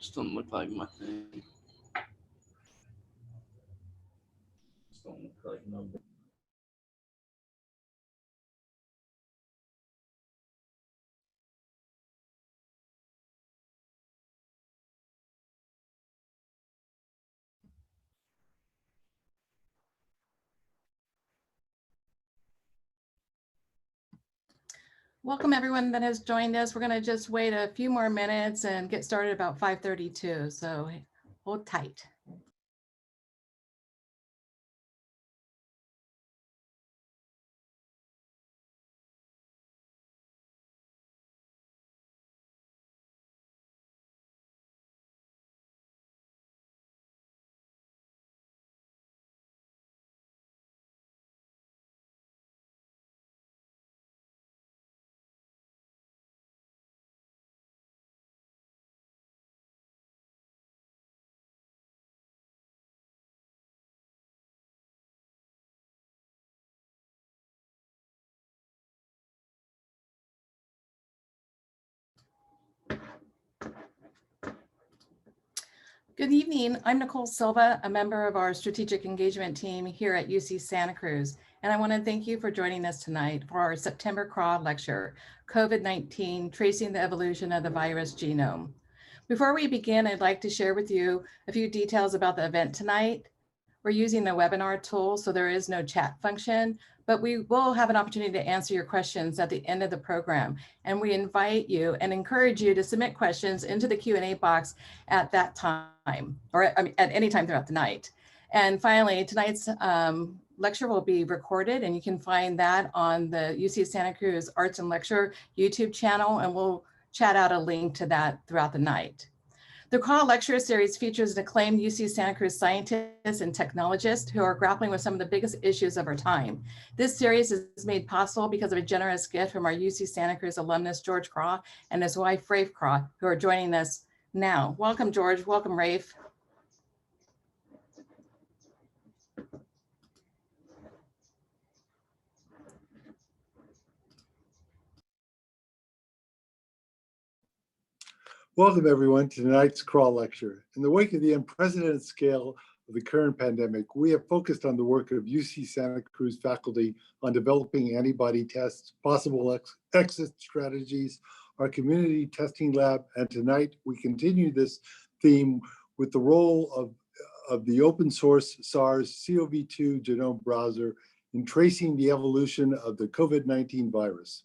Just don't look like my thing. Just don't look like number. Welcome everyone that has joined us. We're going to just wait a few more minutes and get started about 5:32. So hold tight. Good evening. I'm Nicole Silva, a member of our strategic engagement team here at UC Santa Cruz. And I want to thank you for joining us tonight for our September Kraw Lecture, COVID-19, Tracing the Evolution of the Virus Genome. Before we begin, I'd like to share with you a few details about the event tonight. We're using the webinar tool, so there is no chat function, but we will have an opportunity to answer your questions at the end of the program. And we invite you and encourage you to submit questions into the Q&A box at that time, or at any time throughout the night. And finally, tonight's lecture will be recorded, and you can find that on the UC Santa Cruz Arts and Lecture YouTube channel, and we'll chat out a link to that throughout the night. The Kraw Lecture series features an acclaimed UC Santa Cruz scientists and technologists who are grappling with some of the biggest issues of our time. This series is made possible because of a generous gift from our UC Santa Cruz alumnus, George Kraw, and his wife, Rafe Kraw, who are joining us now. Welcome, George. Welcome, Rafe. Welcome everyone to tonight's Kraw Lecture. In the wake of the unprecedented scale of the current pandemic, we have focused on the work of UC Santa Cruz faculty on developing antibody tests, possible exit strategies, our community testing lab, and tonight we continue this theme with the role of the open source SARS-CoV-2 genome browser in tracing the evolution of the COVID-19 virus.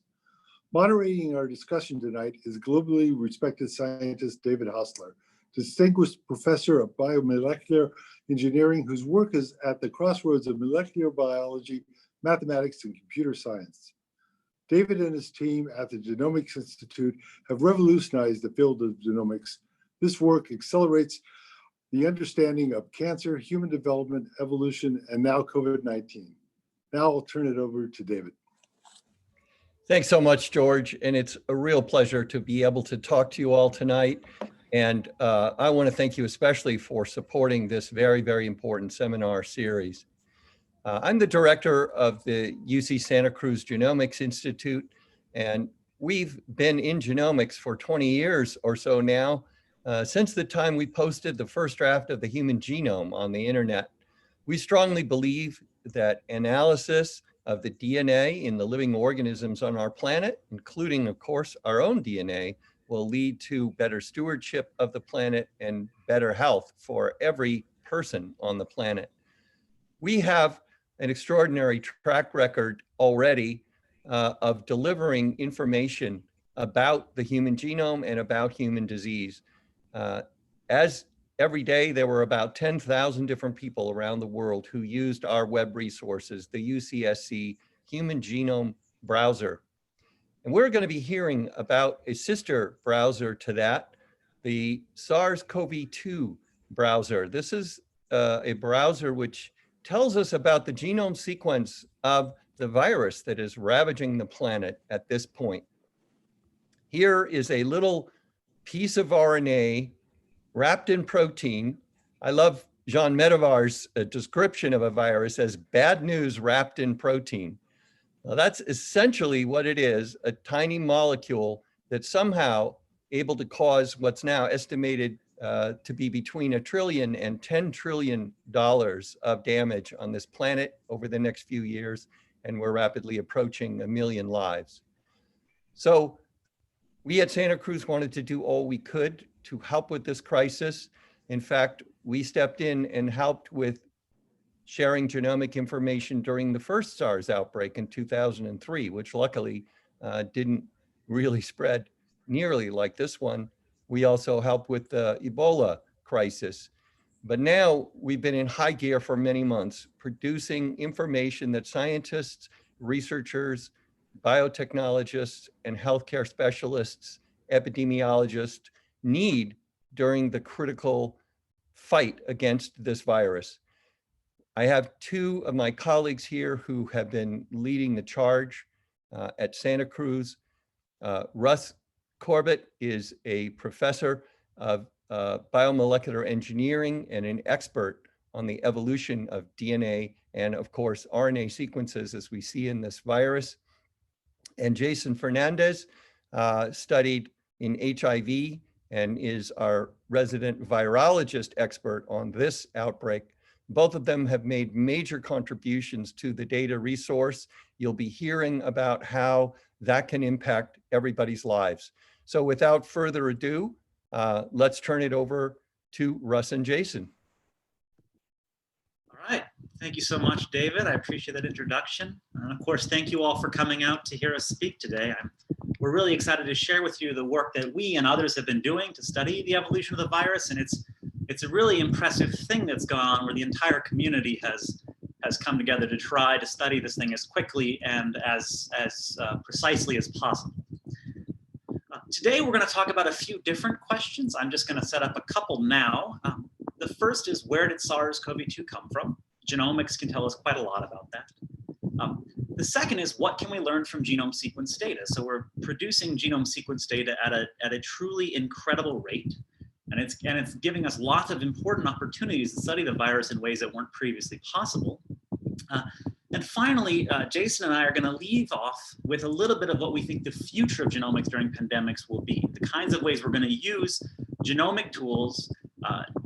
Moderating our discussion tonight is globally respected scientist David Haussler, distinguished professor of biomolecular engineering, whose work is at the crossroads of molecular biology, mathematics, and computer science. David and his team at the Genomics Institute have revolutionized the field of genomics. This work accelerates the understanding of cancer, human development, evolution, and now COVID-19. Now I'll turn it over to David. Thanks so much, George. And it's a real pleasure to be able to talk to you all tonight. And I want to thank you especially for supporting this very, very important seminar series. I'm the director of the UC Santa Cruz Genomics Institute, and we've been in genomics for 20 years or so now, since the time we posted the first draft of the human genome on the internet. We strongly believe that analysis of the DNA in the living organisms on our planet, including, of course, our own DNA, will lead to better stewardship of the planet and better health for every person on the planet. We have an extraordinary track record already of delivering information about the human genome and about human disease. As every day, there were about 10,000 different people around the world who used our web resources, the UCSC Human Genome Browser. And we're going to be hearing about a sister browser to that, the SARS-CoV-2 browser. This is a browser which tells us about the genome sequence of the virus that is ravaging the planet at this point. Here is a little piece of RNA wrapped in protein. I love Jean Medivar's description of a virus as bad news wrapped in protein. Now, that's essentially what it is, a tiny molecule that's somehow able to cause what's now estimated to be between $1 trillion and $10 trillion of damage on this planet over the next few years, and we're rapidly approaching 1 million lives. So we at Santa Cruz wanted to do all we could to help with this crisis. In fact, we stepped in and helped with sharing genomic information during the first SARS outbreak in 2003, which luckily didn't really spread nearly like this one. We also helped with the Ebola crisis. But now we've been in high gear for many months, producing information that scientists, researchers, biotechnologists, and healthcare specialists, epidemiologists need during the critical fight against this virus. I have two of my colleagues here who have been leading the charge at Santa Cruz. Russ Corbett is a professor of biomolecular engineering and an expert on the evolution of DNA and, of course, RNA sequences as we see in this virus. And Jason Fernandes studied in HIV and is our resident virologist expert on this outbreak. Both of them have made major contributions to the data resource. You'll be hearing about how that can impact everybody's lives. So without further ado, let's turn it over to Russ and Jason. All right. Thank you so much, David. I appreciate that introduction. And of course, thank you all for coming out to hear us speak today. We're really excited to share with you the work that we and others have been doing to study the evolution of the virus. And it's a really impressive thing that's gone on where the entire community has come together to try to study this thing as quickly and as precisely as possible. Today, we're going to talk about a few different questions. I'm just going to set up a couple now. The first is, where did SARS-CoV-2 come from? Genomics can tell us quite a lot about that. The second is, what can we learn from genome sequence data? So we're producing genome sequence data at a truly incredible rate. And it's giving us lots of important opportunities to study the virus in ways that weren't previously possible. And finally, Jason and I are going to leave off with a little bit of what we think the future of genomics during pandemics will be, the kinds of ways we're going to use genomic tools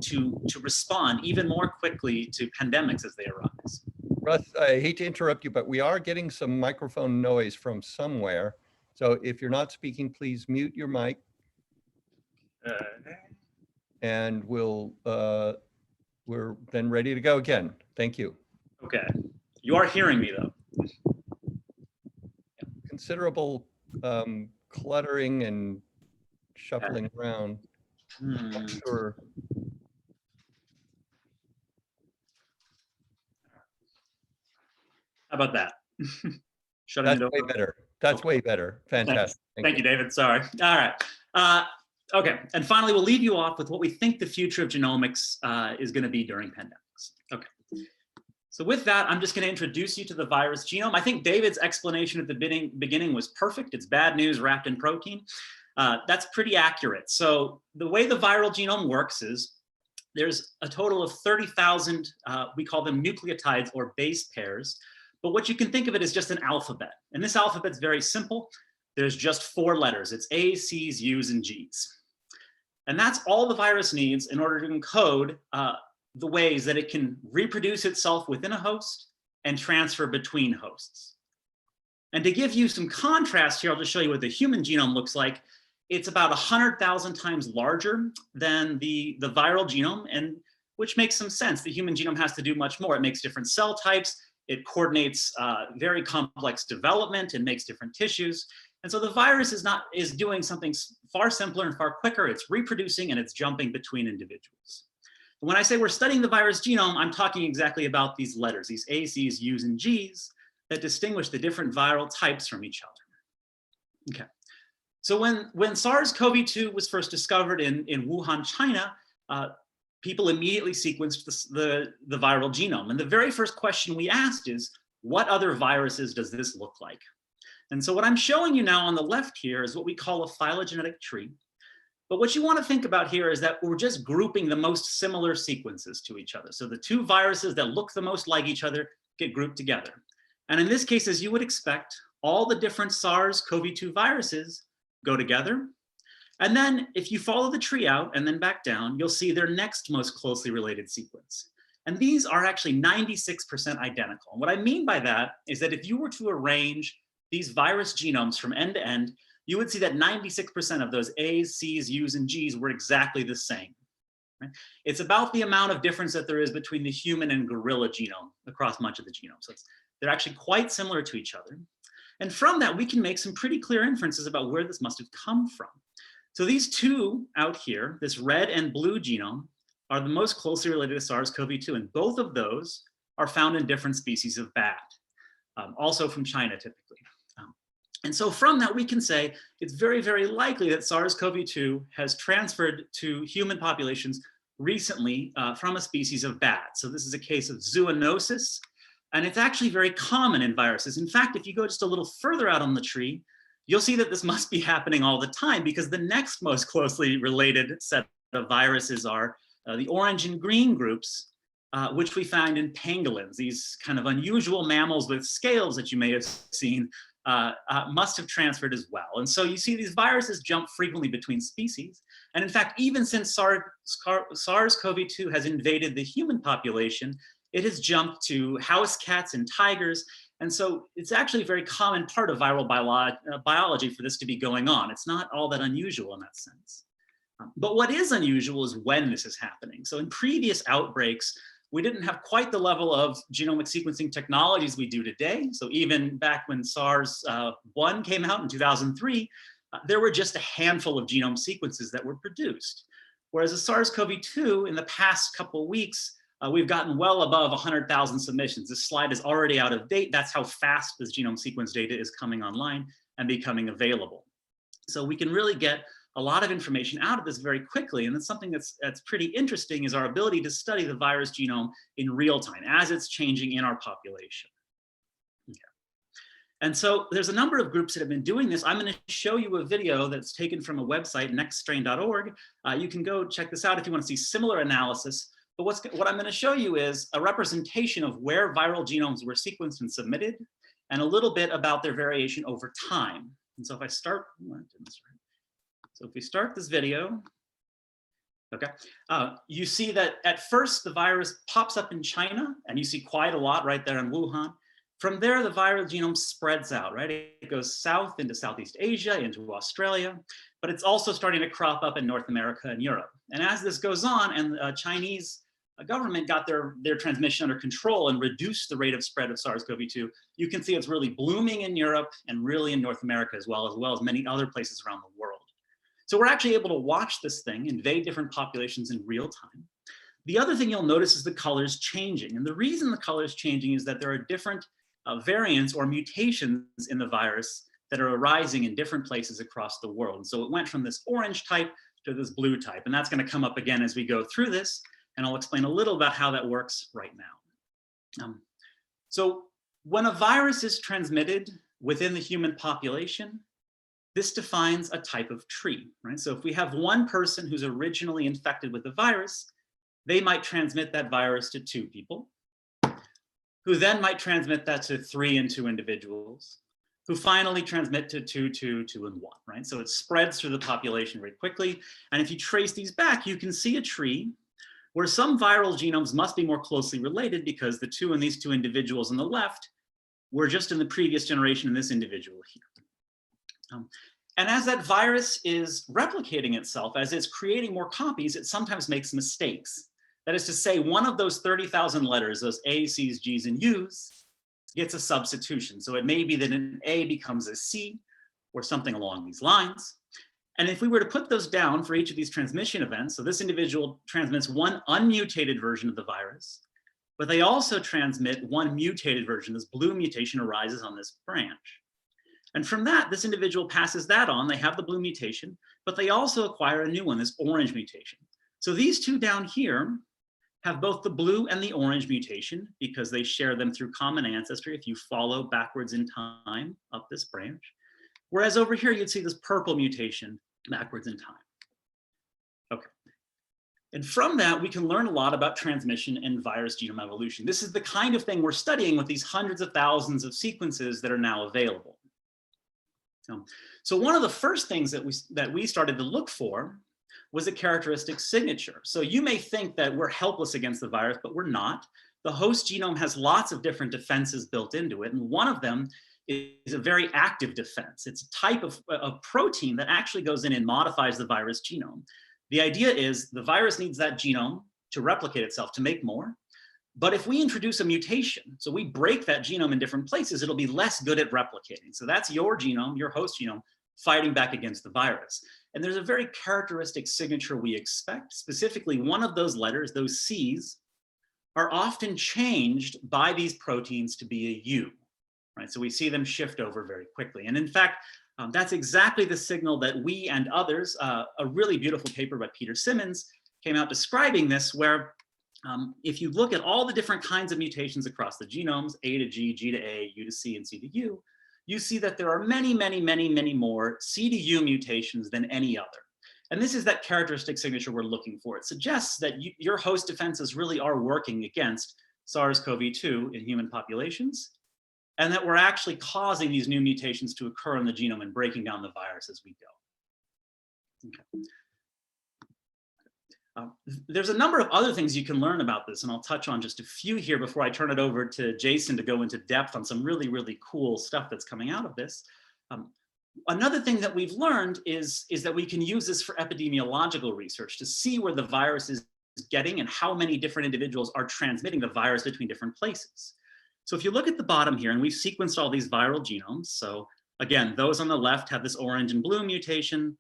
to respond even more quickly to pandemics as they arise. Russ, I hate to interrupt you, but we are getting some microphone noise from somewhere. So if you're not speaking, please mute your mic. And we're then ready to go again. Thank you. Okay. You are hearing me though. Considerable cluttering and shuffling around. Sure. How about that? That's way better. That's way better. Fantastic. Thank you, David. Sorry. All right. Okay. And finally, we'll leave you off with what we think the future of genomics is going to be during pandemics. Okay. So with that, I'm just going to introduce you to the virus genome. I think David's explanation at the beginning was perfect. It's bad news wrapped in protein. That's pretty accurate. So the way the viral genome works is there's a total of 30,000, we call them nucleotides or base pairs. But what you can think of it as just an alphabet. And this alphabet's very simple. There's just 4 letters. It's A's, C's, U's, and G's. And that's all the virus needs in order to encode the ways that it can reproduce itself within a host and transfer between hosts. And to give you some contrast here, I'll just show you what the human genome looks like. It's about 100,000 times larger than the viral genome, and which makes some sense. The human genome has to do much more. It makes different cell types. It coordinates very complex development and makes different tissues. And so the virus is doing something far simpler and far quicker. It's reproducing and it's jumping between individuals. When I say we're studying the virus genome, I'm talking exactly about these letters, these A's, C's, U's, and G's that distinguish the different viral types from each other. Okay. So when SARS-CoV-2 was first discovered in Wuhan, China, people immediately sequenced the viral genome. And the very first question we asked is, what other viruses does this look like? And so what I'm showing you now on the left here is what we call a phylogenetic tree. But what you want to think about here is that we're just grouping the most similar sequences to each other. So the 2 viruses that look the most like each other get grouped together. And in this case, as you would expect, all the different SARS-CoV-2 viruses go together. And then if you follow the tree out and then back down, you'll see their next most closely related sequence. And these are actually 96% identical. And what I mean by that is that if you were to arrange these virus genomes from end to end, you would see that 96% of those A's, C's, U's, and G's were exactly the same. Right? It's about the amount of difference that there is between the human and gorilla genome across much of the genome. So they're actually quite similar to each other. And from that, we can make some pretty clear inferences about where this must have come from. So these two out here, this red and blue genome, are the most closely related to SARS-CoV-2, and both of those are found in different species of bat, also from China typically. And so from that, we can say it's very, very likely that SARS-CoV-2 has transferred to human populations recently from a species of bat. So this is a case of zoonosis, and it's actually very common in viruses. In fact, if you go just a little further out on the tree, you'll see that this must be happening all the time, because the next most closely related set of viruses are the orange and green groups, which we find in pangolins. These kind of unusual mammals with scales that you may have seen must have transferred as well. And so you see these viruses jump frequently between species. And in fact, even since SARS-CoV-2 has invaded the human population, it has jumped to house cats and tigers. And so it's actually a very common part of viral biology for this to be going on. It's not all that unusual in that sense. But what is unusual is when this is happening. So in previous outbreaks, we didn't have quite the level of genomic sequencing technologies we do today. So even back when SARS-1 came out in 2003, there were just a handful of genome sequences that were produced. Whereas with SARS-CoV-2, in the past couple of weeks, we've gotten well above 100,000 submissions. This slide is already out of date. That's how fast this genome sequence data is coming online and becoming available. So we can really get a lot of information out of this very quickly. And that's something that's pretty interesting, is our ability to study the virus genome in real time as it's changing in our population. Okay. And so there's a number of groups that have been doing this. I'm going to show you a video that's taken from a website, nextstrain.org. You can go check this out if you want to see similar analysis. But what I'm going to show you is a representation of where viral genomes were sequenced and submitted, and a little bit about their variation over time. And so if I start, so if we start this video, okay, you see that at first the virus pops up in China, and you see quite a lot right there in Wuhan. From there, the viral genome spreads out, right? It goes south into Southeast Asia, into Australia, but it's also starting to crop up in North America and Europe. And as this goes on, and the Chinese government got their transmission under control and reduced the rate of spread of SARS-CoV-2, you can see it's really blooming in Europe and really in North America as well as many other places around the world. So we're actually able to watch this thing invade different populations in real time. The other thing you'll notice is the colors changing. And the reason the color is changing is that there are different variants or mutations in the virus that are arising in different places across the world. And so it went from this orange type to this blue type. And that's going to come up again as we go through this. And I'll explain a little about how that works right now. So when a virus is transmitted within the human population, this defines a type of tree, right? So if we have one person who's originally infected with the virus, they might transmit that virus to 2 people, who then might transmit that to 3 and 2 individuals, who finally transmit to 2, 2, 2, and 1, right? So it spreads through the population very quickly. And if you trace these back, you can see a tree where some viral genomes must be more closely related, because the 2 and these 2 individuals on the left were just in the previous generation in this individual here. And as that virus is replicating itself, as it's creating more copies, it sometimes makes mistakes. That is to say, one of those 30,000 letters, those A's, C's, G's, and U's, gets a substitution. So it may be that an A becomes a C, or something along these lines. And if we were to put those down for each of these transmission events, so this individual transmits one unmutated version of the virus, but they also transmit one mutated version. This blue mutation arises on this branch. And from that, this individual passes that on. They have the blue mutation, but they also acquire a new one, this orange mutation. So these 2 down here have both the blue and the orange mutation, because they share them through common ancestry if you follow backwards in time up this branch. Whereas over here, you'd see this purple mutation backwards in time. Okay. And from that, we can learn a lot about transmission and virus genome evolution. This is the kind of thing we're studying with these hundreds of thousands of sequences that are now available. So one of the first things that we started to look for was a characteristic signature. So you may think that we're helpless against the virus, but we're not. The host genome has lots of different defenses built into it, and one of them is a very active defense. It's a type of protein that actually goes in and modifies the virus genome. The idea is the virus needs that genome to replicate itself, to make more. But if we introduce a mutation, so we break that genome in different places, it'll be less good at replicating. So that's your genome, your host genome, fighting back against the virus. And there's a very characteristic signature we expect. Specifically, one of those letters, those C's, are often changed by these proteins to be a U, right? So we see them shift over very quickly. And in fact, that's exactly the signal that we and others, a really beautiful paper by Peter Simmons came out describing this, where if you look at all the different kinds of mutations across the genomes, A to G, G to A, U to C, and C to U, you see that there are many, many, many, many more C to U mutations than any other. And this is that characteristic signature we're looking for. It suggests that your host defenses really are working against SARS-CoV-2 in human populations, and that we're actually causing these new mutations to occur in the genome and breaking down the virus as we go. Okay. There's a number of other things you can learn about this, and I'll touch on just a few here before I turn it over to Jason to go into depth on some really, really cool stuff that's coming out of this. Another thing that we've learned is that we can use this for epidemiological research to see where the virus is getting and how many different individuals are transmitting the virus between different places. So if you look at the bottom here, and we've sequenced all these viral genomes. So again, those on the left have this orange and blue mutation.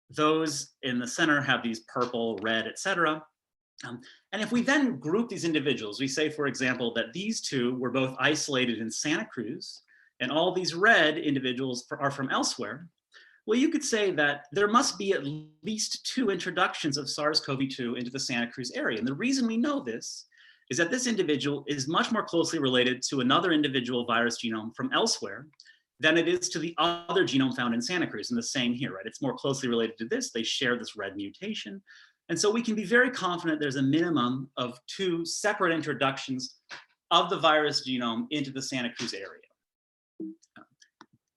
Those in the center have these purple, red, etc. And if we then group these individuals, we say, for example, that these two were both isolated in Santa Cruz, and all these red individuals are from elsewhere, well, you could say that there must be at least 2 introductions of SARS-CoV-2 into the Santa Cruz area. And the reason we know this is that this individual is much more closely related to another individual virus genome from elsewhere than it is to the other genome found in Santa Cruz, and the same here, right? It's more closely related to this. They share this red mutation. And so we can be very confident there's a minimum of 2 separate introductions of the virus genome into the Santa Cruz area.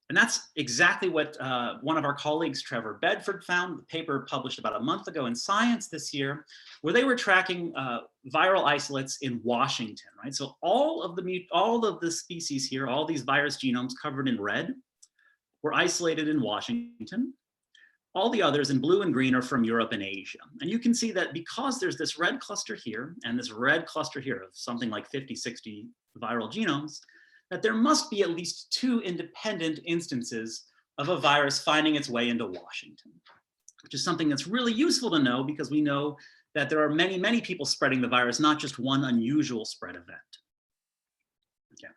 And that's exactly what one of our colleagues, Trevor Bedford, found. The paper published about a month ago in Science this year, where they were tracking viral isolates in Washington, right? So all of the species here, all these virus genomes covered in red, were isolated in Washington. All the others in blue and green are from Europe and Asia. And you can see that because there's this red cluster here and this red cluster here of something like 50, 60 viral genomes, that there must be at least 2 independent instances of a virus finding its way into Washington, which is something that's really useful to know because we know that there are many, many people spreading the virus, not just one unusual spread event. Okay.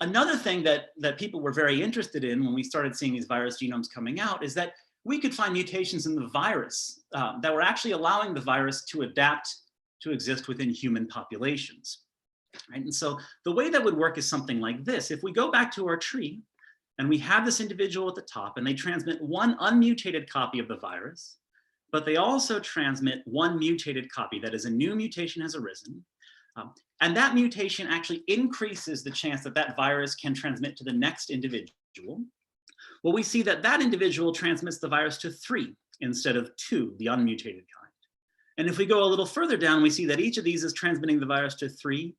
Another thing that people were very interested in when we started seeing these virus genomes coming out is that we could find mutations in the virus that were actually allowing the virus to adapt to exist within human populations. Right? And so the way that would work is something like this. If we go back to our tree and we have this individual at the top and they transmit 1 unmutated copy of the virus, but they also transmit 1 mutated copy, that is, a new mutation has arisen. And that mutation actually increases the chance that that virus can transmit to the next individual. Well, we see that that individual transmits the virus to 3 instead of 2, the unmutated kind. And if we go a little further down, we see that each of these is transmitting the virus to 3,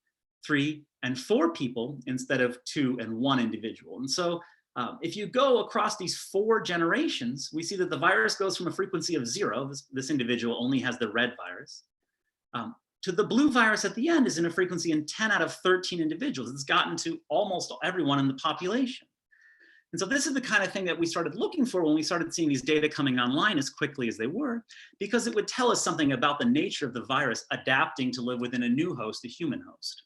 3, and 4 people instead of 2 and 1 individual. And so if you go across these 4 generations, we see that the virus goes from a frequency of 0, this individual only has the red virus, to the blue virus at the end is in a frequency in 10 out of 13 individuals. It's gotten to almost everyone in the population. And so this is the kind of thing that we started looking for when we started seeing these data coming online as quickly as they were, because it would tell us something about the nature of the virus adapting to live within a new host, a human host.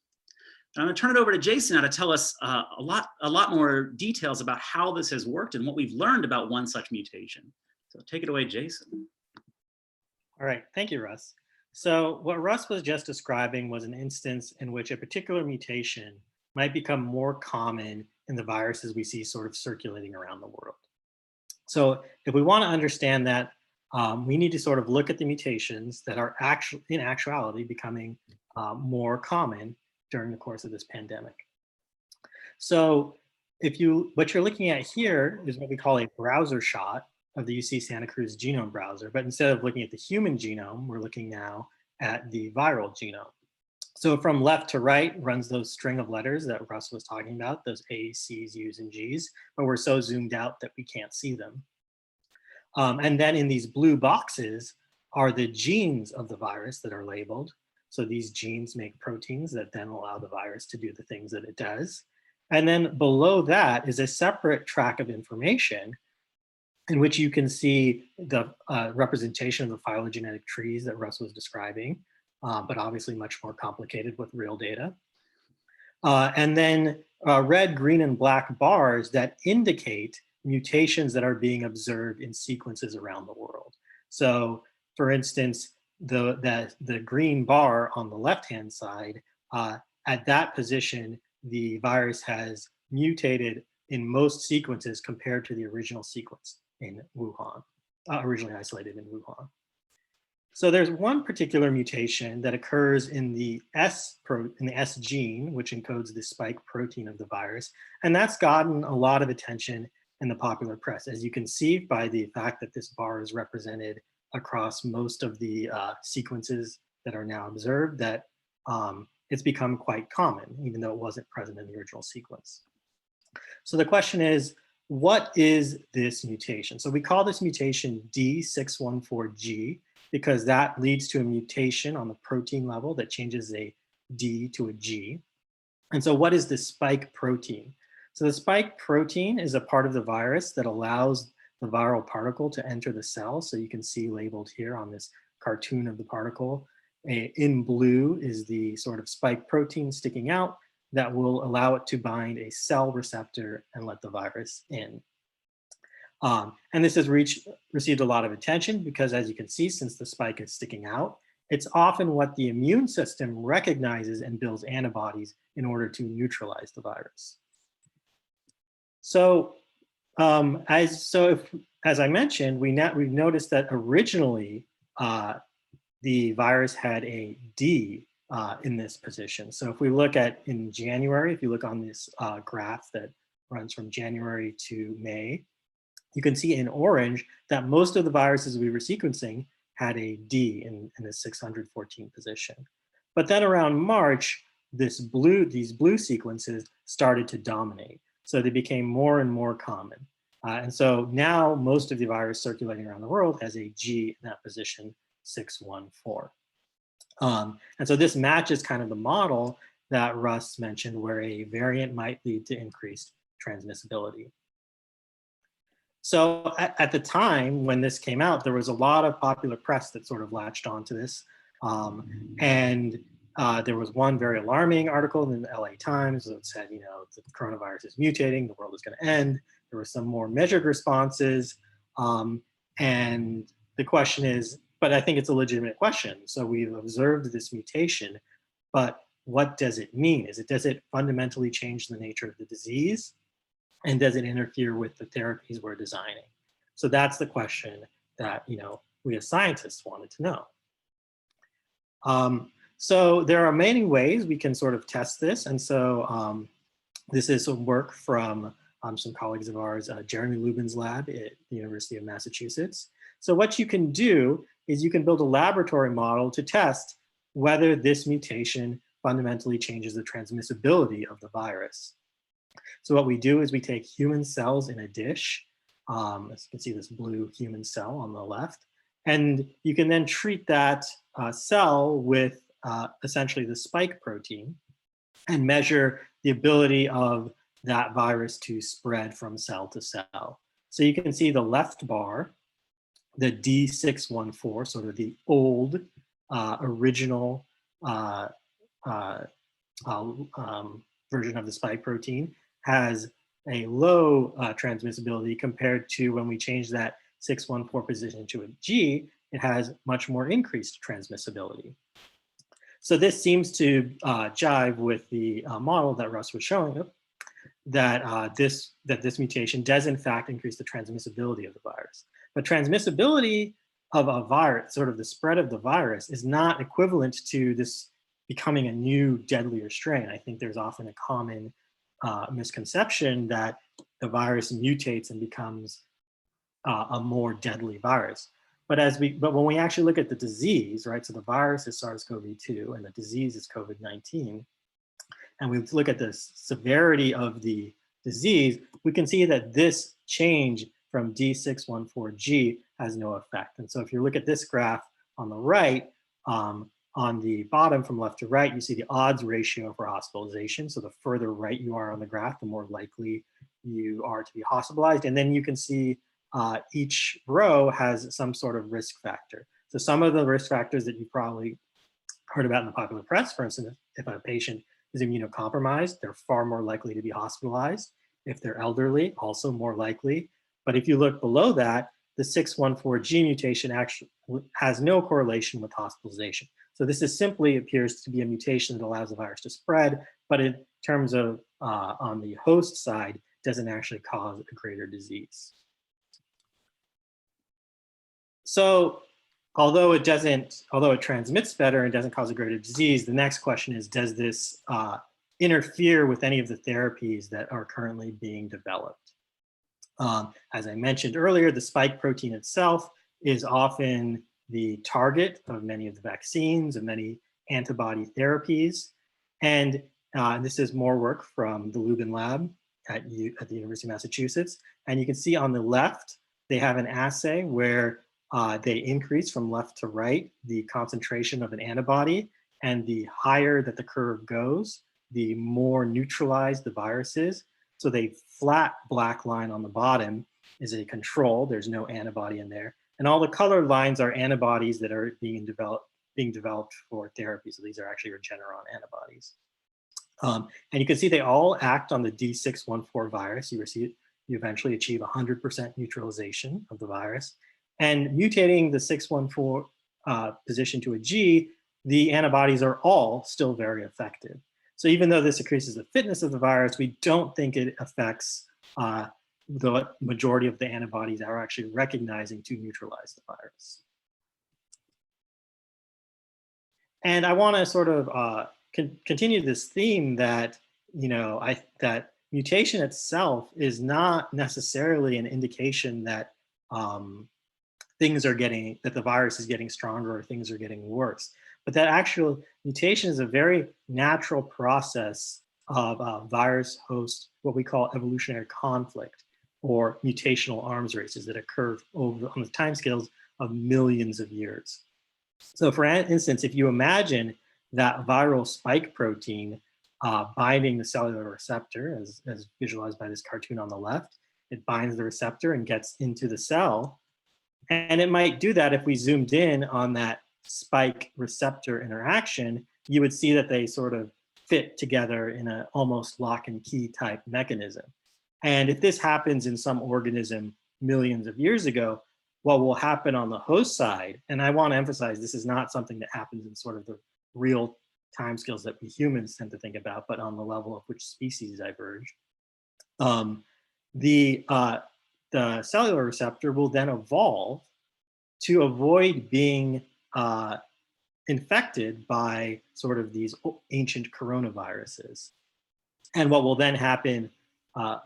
And I'm going to turn it over to Jason now to tell us a lot more details about how this has worked and what we've learned about one such mutation. So take it away, Jason. All right, thank you, Russ. So what Russ was just describing was an instance in which a particular mutation might become more common in the viruses we see sort of circulating around the world. So if we want to understand that, we need to sort of look at the mutations that are in actuality becoming more common during the course of this pandemic. So what you're looking at here is what we call a browser shot of the UC Santa Cruz genome browser. But instead of looking at the human genome, we're looking now at the viral genome. So from left to right runs those string of letters that Russ was talking about, those A's, C's, U's, and G's, but we're so zoomed out that we can't see them. And then in these blue boxes are the genes of the virus that are labeled. So these genes make proteins that then allow the virus to do the things that it does. And then below that is a separate track of information in which you can see the representation of the phylogenetic trees that Russ was describing, but obviously much more complicated with real data. And then red, green, and black bars that indicate mutations that are being observed in sequences around the world. So for instance, the green bar on the left-hand side, at that position, the virus has mutated in most sequences compared to the original sequence in Wuhan, originally isolated in Wuhan. So there's one particular mutation that occurs in the S gene, which encodes the spike protein of the virus, and that's gotten a lot of attention in the popular press, as you can see by the fact that this bar is represented across most of the sequences that are now observed, that it's become quite common, even though it wasn't present in the original sequence. So the question is, what is this mutation? So we call this mutation D614G because that leads to a mutation on the protein level that changes a D to a G. And so what is the spike protein? So the spike protein is a part of the virus that allows the viral particle to enter the cell. So you can see labeled here on this cartoon of the particle. In blue is the sort of spike protein sticking out that will allow it to bind a cell receptor and let the virus in. And this has received a lot of attention because, as you can see, since the spike is sticking out, it's often what the immune system recognizes and builds antibodies in order to neutralize the virus. So, as I mentioned, we've noticed that originally the virus had a D in this position. So if we look at in January, if you look on this graph that runs from January to May, you can see in orange that most of the viruses we were sequencing had a D in the 614 position. But then around March, these blue sequences started to dominate. So they became more and more common. And so now most of the virus circulating around the world has a G in that position, 614. And so this matches kind of the model that Russ mentioned, where a variant might lead to increased transmissibility. So at the time when this came out, there was a lot of popular press that sort of latched onto this. There was one very alarming article in the LA Times that said, you know, the coronavirus is mutating, the world is going to end. There were some more measured responses. And the question is, but I think it's a legitimate question. So we've observed this mutation, but what does it mean? Does it fundamentally change the nature of the disease? And does it interfere with the therapies we're designing? So that's the question that, you know, we as scientists wanted to know. So there are many ways we can sort of test this. And so this is some work from some colleagues of ours, Jeremy Lubin's lab at the University of Massachusetts. So what you can do is you can build a laboratory model to test whether this mutation fundamentally changes the transmissibility of the virus. So what we do is we take human cells in a dish. As you can see this blue human cell on the left. And you can then treat that cell with essentially the spike protein and measure the ability of that virus to spread from cell to cell. So you can see the left bar, the D614, sort of the old original version of the spike protein, has a low transmissibility compared to when we change that 614 position to a G, it has much more increased transmissibility. So this seems to jive with the model that Russ was showing, that this mutation does in fact increase the transmissibility of the virus. But transmissibility of a virus, sort of the spread of the virus, is not equivalent to this becoming a new deadlier strain. I think there's often a common misconception that the virus mutates and becomes a more deadly virus. But when we actually look at the disease, right? So the virus is SARS-CoV-2 and the disease is COVID-19, and we look at the severity of the disease, we can see that this change from D614G has no effect. And so if you look at this graph on the right, on the bottom from left to right, you see the odds ratio for hospitalization. So the further right you are on the graph, the more likely you are to be hospitalized. And then you can see each row has some sort of risk factor. So some of the risk factors that you probably heard about in the popular press, for instance, if a patient is immunocompromised, they're far more likely to be hospitalized. If they're elderly, also more likely. But if you look below that, the 614G mutation actually has no correlation with hospitalization. So this is simply appears to be a mutation that allows the virus to spread, but in terms of on the host side, doesn't actually cause a greater disease. So although it transmits better and doesn't cause a greater disease, the next question is, does this interfere with any of the therapies that are currently being developed? As I mentioned earlier, the spike protein itself is often the target of many of the vaccines and many antibody therapies. And this is more work from the Lubin lab at the University of Massachusetts. And you can see on the left, they have an assay where they increase from left to right the concentration of an antibody, and the higher that the curve goes, the more neutralized the virus is. So the flat black line on the bottom is a control. There's no antibody in there. And all the colored lines are antibodies that are being developed for therapy. So these are actually Regeneron antibodies. And you can see they all act on the D614 virus. You eventually achieve 100% neutralization of the virus. And mutating the 614 position to a G, the antibodies are all still very effective. So even though this increases the fitness of the virus, we don't think it affects the majority of the antibodies that are actually recognizing to neutralize the virus. And I want to sort of continue this theme that, that mutation itself is not necessarily an indication that that the virus is getting stronger or things are getting worse, but that actual mutation is a very natural process of virus host, what we call evolutionary conflict or mutational arms races that occur on the timescales of millions of years. So for instance, if you imagine that viral spike protein binding the cellular receptor, as visualized by this cartoon on the left, it binds the receptor and gets into the cell. And it might do that if we zoomed in on that spike receptor interaction, you would see that they sort of fit together in an almost lock and key type mechanism. And if this happens in some organism millions of years ago, what will happen on the host side, and I want to emphasize this is not something that happens in sort of the real timescales that we humans tend to think about, but on the level of which species diverge. The cellular receptor will then evolve to avoid being infected by sort of these ancient coronaviruses. And what will then happen what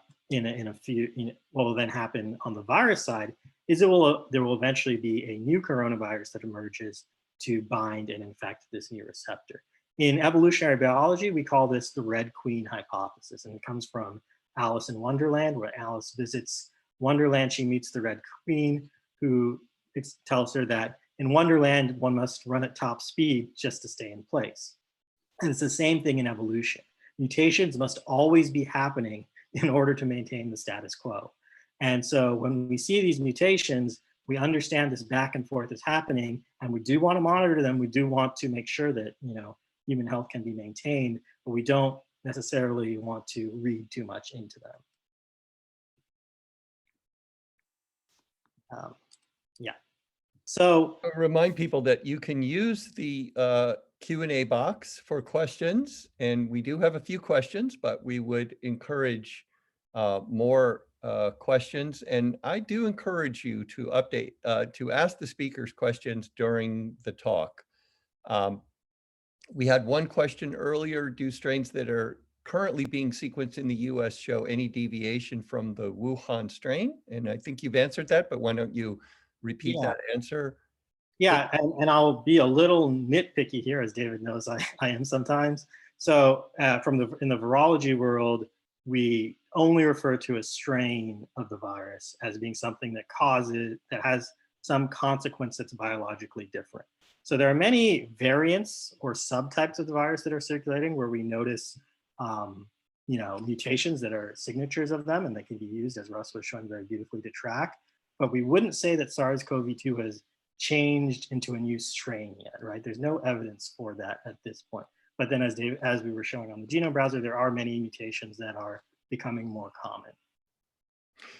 will then happen on the virus side is there will eventually be a new coronavirus that emerges to bind and infect this new receptor. In evolutionary biology, we call this the Red Queen hypothesis, and it comes from Alice in Wonderland, where Alice visits Wonderland. She meets the Red Queen, who tells her that in Wonderland, one must run at top speed just to stay in place. And it's the same thing in evolution. Mutations must always be happening in order to maintain the status quo. And so when we see these mutations, we understand this back and forth is happening, and we do want to monitor them. We do want to make sure that human health can be maintained, but we don't necessarily want to read too much into them. So remind people that you can use the Q&A box for questions, and we do have a few questions, but we would encourage more questions. And I do encourage you to to ask the speakers questions during the talk. We had one question earlier: do strains that are currently being sequenced in the US show any deviation from the Wuhan strain? And I think you've answered that, but why don't you repeat Yeah. that answer? Yeah, and I'll be a little nitpicky here, as David knows I am sometimes. So in the virology world, we only refer to a strain of the virus as being something that has some consequence that's biologically different. So there are many variants or subtypes of the virus that are circulating where we notice mutations that are signatures of them, and they can be used, as Russ was showing very beautifully, to track. But we wouldn't say that SARS-CoV-2 has changed into a new strain yet, right? There's no evidence for that at this point. But then as we were showing on the genome browser, there are many mutations that are becoming more common.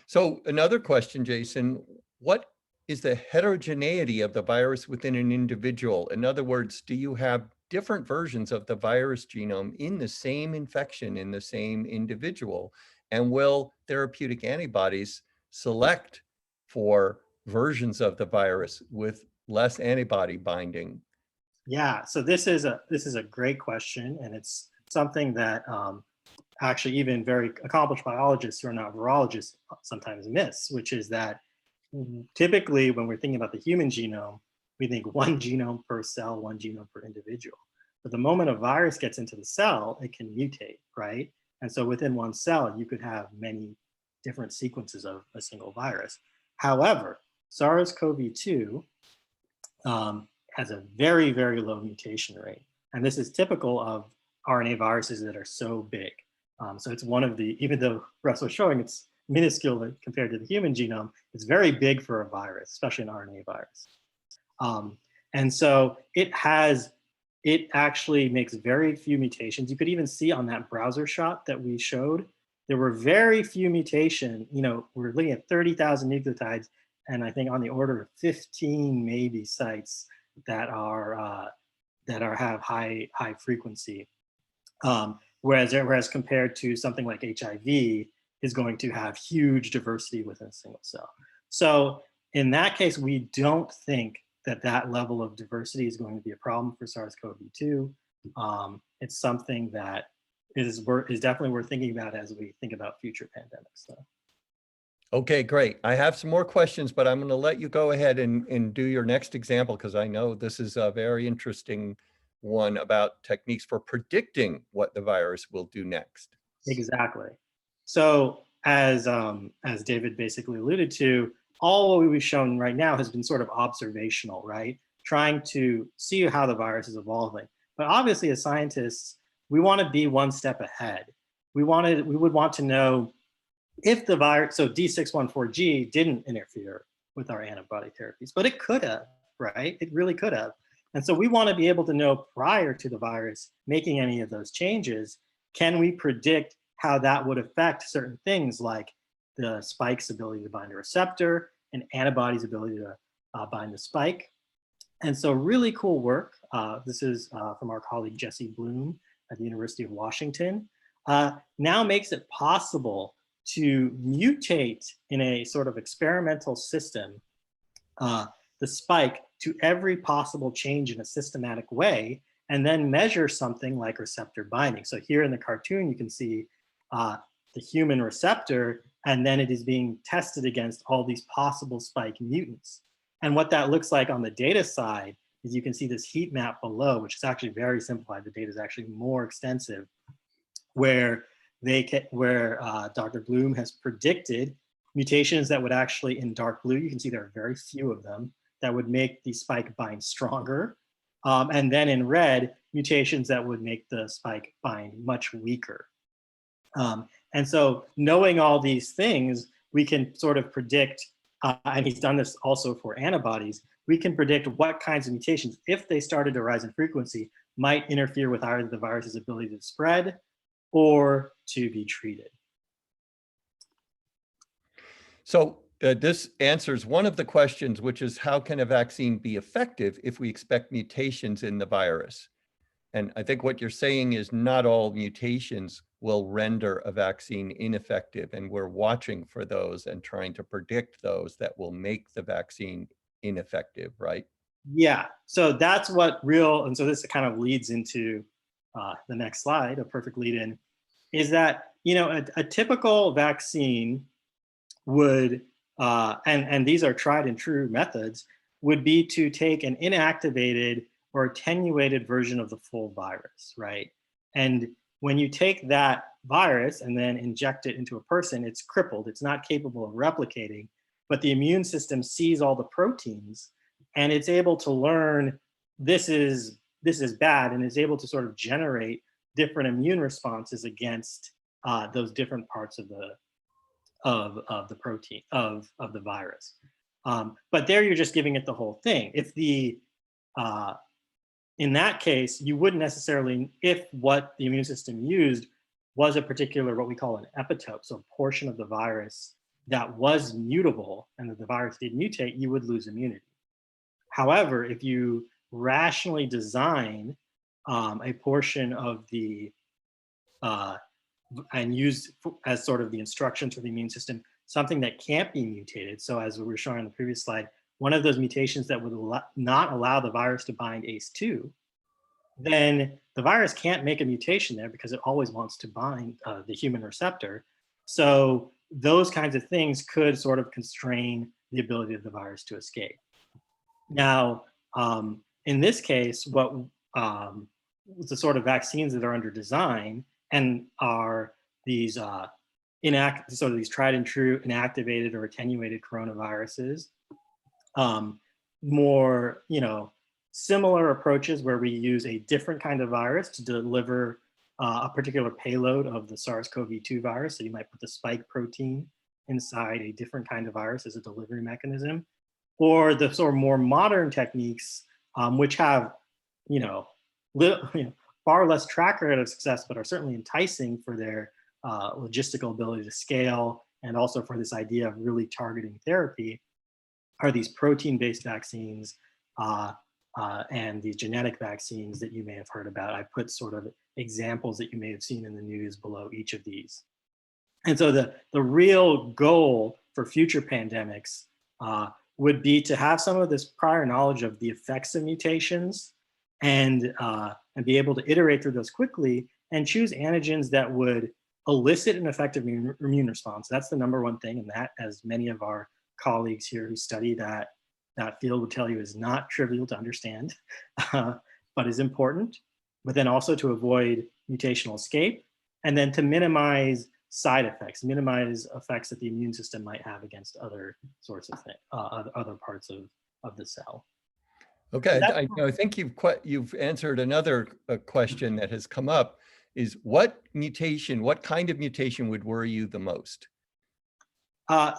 So another question, Jason, what is the heterogeneity of the virus within an individual? In other words, do you have different versions of the virus genome in the same infection in the same individual? And will therapeutic antibodies select for versions of the virus with less antibody binding? Yeah, so this is a great question, and it's something that actually even very accomplished biologists who are not virologists sometimes miss, which is that typically when we're thinking about the human genome, we think one genome per cell, one genome per individual. But the moment a virus gets into the cell, it can mutate, right? And so within one cell, you could have many different sequences of a single virus. However, SARS-CoV-2 has a very, very low mutation rate. And this is typical of RNA viruses that are so big. So it's one of the, even though Russ was showing it's minuscule compared to the human genome, it's very big for a virus, especially an RNA virus. And so it actually makes very few mutations. You could even see on that browser shot that we showed, there were very few mutations. We're looking at 30,000 nucleotides, and I think on the order of 15 maybe sites that have high frequency. Whereas compared to something like HIV is going to have huge diversity within a single cell. So in that case, we don't think that level of diversity is going to be a problem for SARS-CoV-2. It's something that is definitely worth thinking about as we think about future pandemics. So. Okay, great. I have some more questions, but I'm going to let you go ahead and do your next example, because I know this is a very interesting one about techniques for predicting what the virus will do next. Exactly. So as David basically alluded to, all what we've shown right now has been sort of observational, right? Trying to see how the virus is evolving. But obviously as scientists, we want to be one step ahead. We would want to know if the virus, so D614G didn't interfere with our antibody therapies, but it could have, right? It really could have. And so we want to be able to know prior to the virus making any of those changes, can we predict how that would affect certain things like the spike's ability to bind a receptor and antibodies' ability to bind the spike. And so really cool work. This is from our colleague Jesse Bloom at the University of Washington. Now makes it possible to mutate in a sort of experimental system the spike to every possible change in a systematic way, and then measure something like receptor binding. So here in the cartoon, you can see the human receptor, and then it is being tested against all these possible spike mutants. And what that looks like on the data side is you can see this heat map below, which is actually very simplified. The data is actually more extensive, where Dr. Bloom has predicted mutations that would actually, in dark blue, you can see there are very few of them, that would make the spike bind stronger. And then in red, mutations that would make the spike bind much weaker. And so knowing all these things, we can sort of predict, and he's done this also for antibodies, we can predict what kinds of mutations, if they started to rise in frequency, might interfere with either the virus's ability to spread or to be treated. So this answers one of the questions, which is how can a vaccine be effective if we expect mutations in the virus? And I think what you're saying is not all mutations will render a vaccine ineffective, and we're watching for those and trying to predict those that will make the vaccine ineffective, right? Yeah, so that's and so this kind of leads into the next slide, a perfect lead in. is that, a typical vaccine would, and these are tried and true methods, would be to take an inactivated or attenuated version of the full virus, right? And when you take that virus and then inject it into a person, it's crippled, it's not capable of replicating, but the immune system sees all the proteins and it's able to learn this is bad, and is able to sort of generate different immune responses against those different parts of the protein of the virus. But there you're just giving it the whole thing. If in that case, you wouldn't necessarily, if what the immune system used was a particular, what we call an epitope, so a portion of the virus that was mutable and that the virus did mutate, you would lose immunity. However, if you rationally design a portion of the, and use as sort of the instructions for the immune system, something that can't be mutated. So as we were showing on the previous slide, one of those mutations that would not allow the virus to bind ACE2, then the virus can't make a mutation there because it always wants to bind the human receptor. So those kinds of things could sort of constrain the ability of the virus to escape. Now, in this case, what the sort of vaccines that are under design and are these these tried and true inactivated or attenuated coronaviruses, more, similar approaches where we use a different kind of virus to deliver a particular payload of the SARS-CoV-2 virus. So you might put the spike protein inside a different kind of virus as a delivery mechanism, or the sort of more modern techniques, which have, far less track record of success, but are certainly enticing for their logistical ability to scale, and also for this idea of really targeting therapy, are these protein-based vaccines and these genetic vaccines that you may have heard about. I put sort of examples that you may have seen in the news below each of these. And so the real goal for future pandemics would be to have some of this prior knowledge of the effects of mutations and be able to iterate through those quickly and choose antigens that would elicit an effective immune response. That's the number one thing, and that, as many of our colleagues here who study that field would tell you, is not trivial to understand, but is important. But then also to avoid mutational escape, and then to minimize side effects, minimize effects that the immune system might have against other sorts of things, other parts of the cell. Okay, I think you've answered another question that has come up, is what kind of mutation would worry you the most?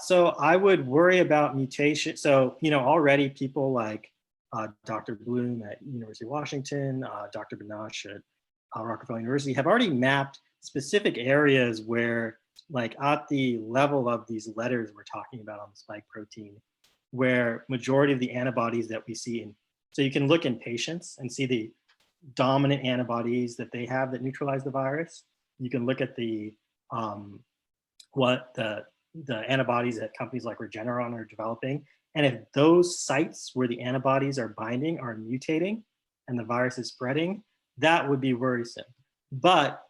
So I would worry about mutation. So, already people like Dr. Bloom at University of Washington, Dr. Banash at Rockefeller University have already mapped specific areas where, like at the level of these letters we're talking about on the spike protein, where majority of the antibodies that we see in, so you can look in patients and see the dominant antibodies that they have that neutralize the virus. You can look at the antibodies that companies like Regeneron are developing. And if those sites where the antibodies are binding are mutating and the virus is spreading, that would be worrisome. But,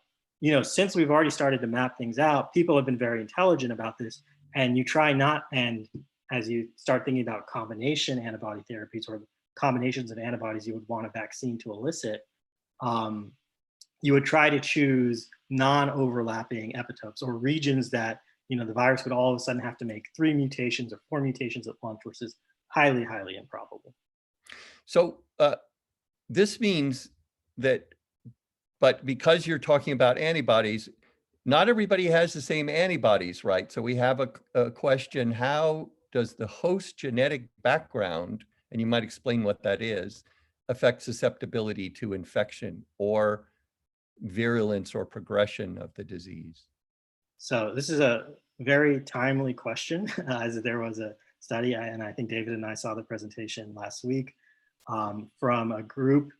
since we've already started to map things out, people have been very intelligent about this. And you try not, and as you start thinking about combination antibody therapies or combinations of antibodies you would want a vaccine to elicit, you would try to choose non-overlapping epitopes or regions that the virus would all of a sudden have to make 3 mutations or 4 mutations at once, which is highly, highly improbable. So this means that, but because you're talking about antibodies, not everybody has the same antibodies, right? So we have a question, how does the host genetic background, and you might explain what that is, affect susceptibility to infection or virulence or progression of the disease? So this is a very timely question, as there was a study, and I think David and I saw the presentation last week from a group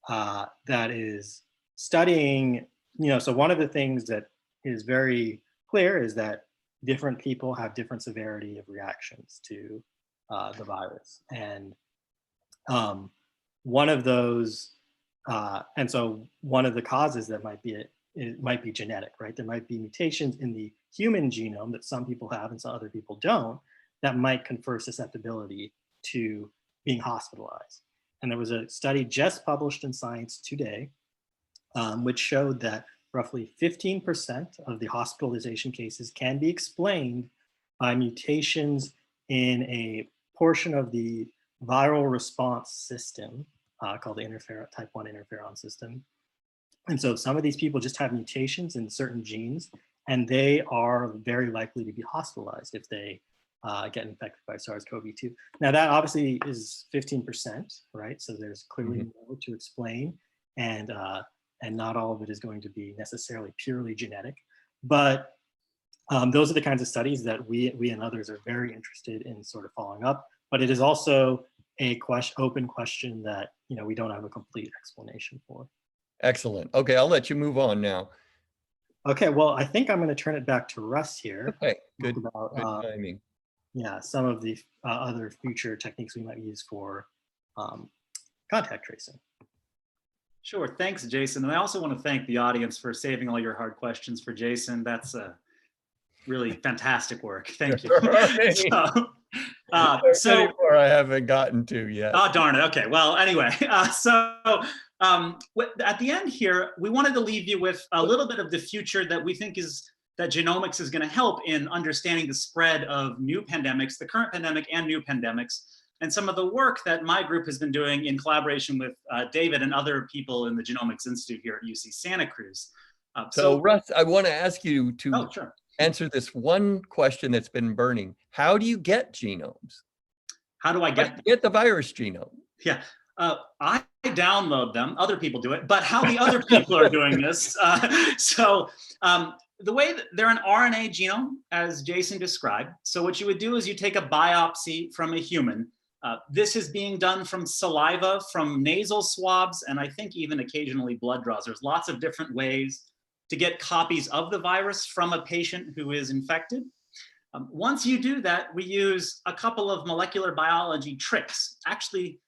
that is studying, so one of the things that is very clear is that different people have different severity of reactions to the virus. And one of those, and so one of the causes that might be it might be genetic, right? There might be mutations in the human genome that some people have and some other people don't that might confer susceptibility to being hospitalized. And there was a study just published in Science today, which showed that roughly 15% of the hospitalization cases can be explained by mutations in a portion of the viral response system called the type 1 interferon system. And so some of these people just have mutations in certain genes, and they are very likely to be hospitalized if they get infected by SARS-CoV-2. Now that obviously is 15%, right? So there's clearly more to explain, and not all of it is going to be necessarily purely genetic. But those are the kinds of studies that we and others are very interested in sort of following up. But it is also a open question that we don't have a complete explanation for. Excellent. Okay, I'll let you move on now. Okay, well, I think I'm going to turn it back to Russ here. Okay, good, About, good timing. Yeah, some of the other future techniques we might use for contact tracing. Sure, thanks, Jason. And I also want to thank the audience for saving all your hard questions for Jason. That's really fantastic work. Thank you. So anymore I haven't gotten to yet. Oh, darn it. Okay, well, anyway, at the end here, we wanted to leave you with a little bit of the future that we think that genomics is going to help in understanding the spread of new pandemics, the current pandemic and new pandemics, and some of the work that my group has been doing in collaboration with David and other people in the Genomics Institute here at UC Santa Cruz. So Russ, I want to ask you to sure. answer this one question that's been burning. How do you get genomes? How do I get the virus genome? Yeah, I download them. Other people do it, but how the other people are doing this. The way that they're an RNA genome, as Jason described. So what you would do is you take a biopsy from a human. This is being done from saliva, from nasal swabs, and I think even occasionally blood draws. There's lots of different ways to get copies of the virus from a patient who is infected. Once you do that, we use a couple of molecular biology tricks. Actually,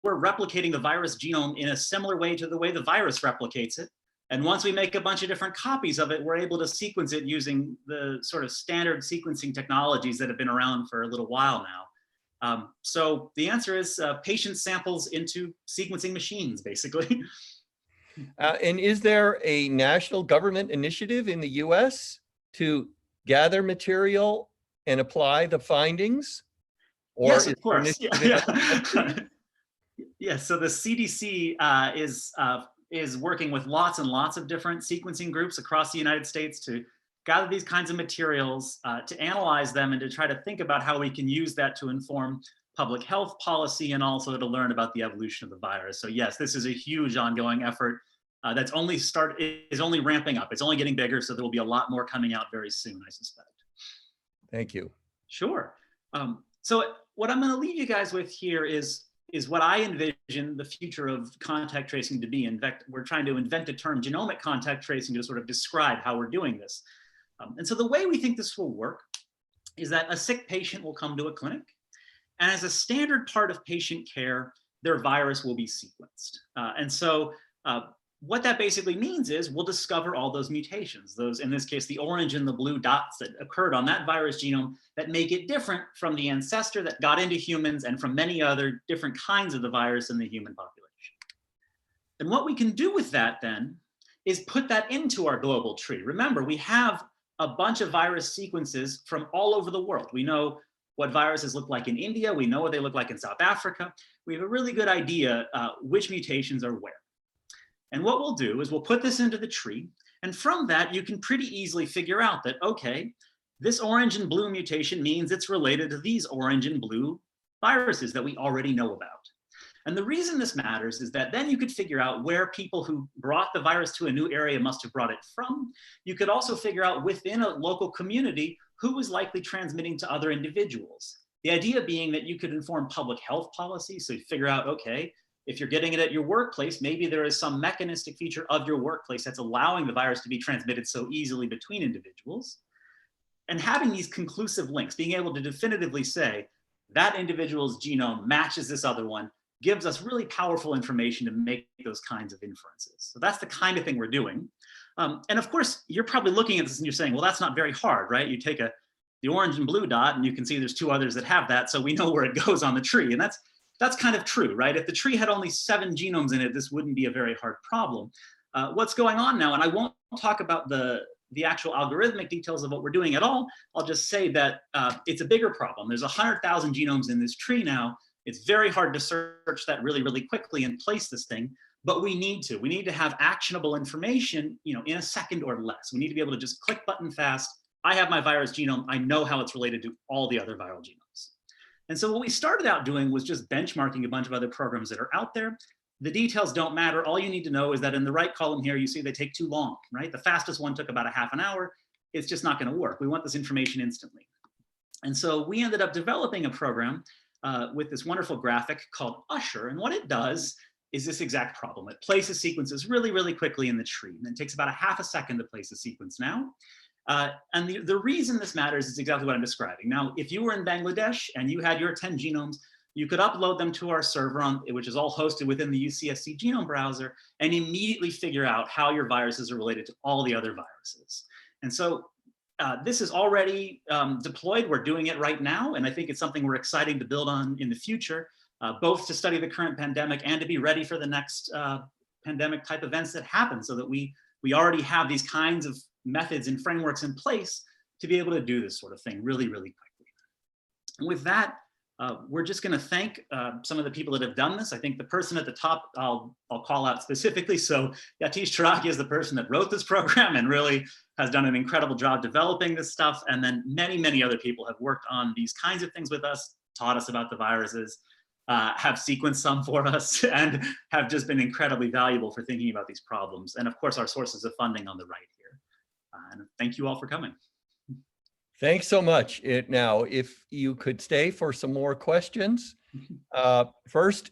we're replicating the virus genome in a similar way to the way the virus replicates it. And once we make a bunch of different copies of it, we're able to sequence it using the sort of standard sequencing technologies that have been around for a little while now. So the answer is patient samples into sequencing machines, basically. And is there a national government initiative in the US to gather material and apply the findings? Or yes, of course. Yeah, so the CDC is working with lots and lots of different sequencing groups across the United States to gather these kinds of materials, to analyze them, and to try to think about how we can use that to inform public health policy and also to learn about the evolution of the virus. So yes, this is a huge ongoing effort that's only ramping up. It's only getting bigger, so there will be a lot more coming out very soon, I suspect. Thank you. Sure. So what I'm going to leave you guys with here is what I envision the future of contact tracing to be. In fact, we're trying to invent a term, genomic contact tracing, to sort of describe how we're doing this. And so the way we think this will work is that a sick patient will come to a clinic, and as a standard part of patient care, their virus will be sequenced. And so what that basically means is we'll discover all those mutations, those, in this case, the orange and the blue dots that occurred on that virus genome that make it different from the ancestor that got into humans and from many other different kinds of the virus in the human population. And what we can do with that then is put that into our global tree. Remember, we have a bunch of virus sequences from all over the world. We know what viruses look like in India. We know what they look like in South Africa. We have a really good idea which mutations are where. And what we'll do is we'll put this into the tree. And from that, you can pretty easily figure out that, okay, this orange and blue mutation means it's related to these orange and blue viruses that we already know about. And the reason this matters is that then you could figure out where people who brought the virus to a new area must have brought it from. You could also figure out within a local community who was likely transmitting to other individuals. The idea being that you could inform public health policy. So you figure out, okay, if you're getting it at your workplace, maybe there is some mechanistic feature of your workplace that's allowing the virus to be transmitted so easily between individuals. And having these conclusive links, being able to definitively say that individual's genome matches this other one, gives us really powerful information to make those kinds of inferences. So that's the kind of thing we're doing. And of course, you're probably looking at this and you're saying, well, that's not very hard, right? You take the orange and blue dot and you can see there's 2 others that have that, so we know where it goes on the tree. And that's kind of true, right? If the tree had only 7 genomes in it, this wouldn't be a very hard problem. What's going on now, and I won't talk about the actual algorithmic details of what we're doing at all, I'll just say that it's a bigger problem. There's 100,000 genomes in this tree now. It's very hard to search that really, really quickly and place this thing, but we need to have actionable information, in a second or less. We need to be able to just click button fast. I have my virus genome. I know how it's related to all the other viral genomes. And so what we started out doing was just benchmarking a bunch of other programs that are out there. The details don't matter. All you need to know is that in the right column here, you see they take too long, right? The fastest one took about a half an hour. It's just not going to work. We want this information instantly. And so we ended up developing a program with this wonderful graphic called USLER. And what it does is this exact problem. It places sequences really, really quickly in the tree. And it takes about a half a second to place a sequence now. And the reason this matters is exactly what I'm describing. Now, if you were in Bangladesh and you had your 10 genomes, you could upload them to our server, which is all hosted within the UCSC genome browser, and immediately figure out how your viruses are related to all the other viruses. And so this is already deployed. We're doing it right now. And I think it's something we're excited to build on in the future, both to study the current pandemic and to be ready for the next pandemic type events that happen, so that we already have these kinds of methods and frameworks in place to be able to do this sort of thing really, really quickly. And with that, we're just going to thank some of the people that have done this. I think the person at the top, I'll call out specifically. So Yatish Taraki is the person that wrote this program and really has done an incredible job developing this stuff. And then many, many other people have worked on these kinds of things with us, taught us about the viruses, have sequenced some for us, and have just been incredibly valuable for thinking about these problems. And of course, our sources of funding on the right here. And thank you all for coming. Thanks so much. Now, if you could stay for some more questions. First,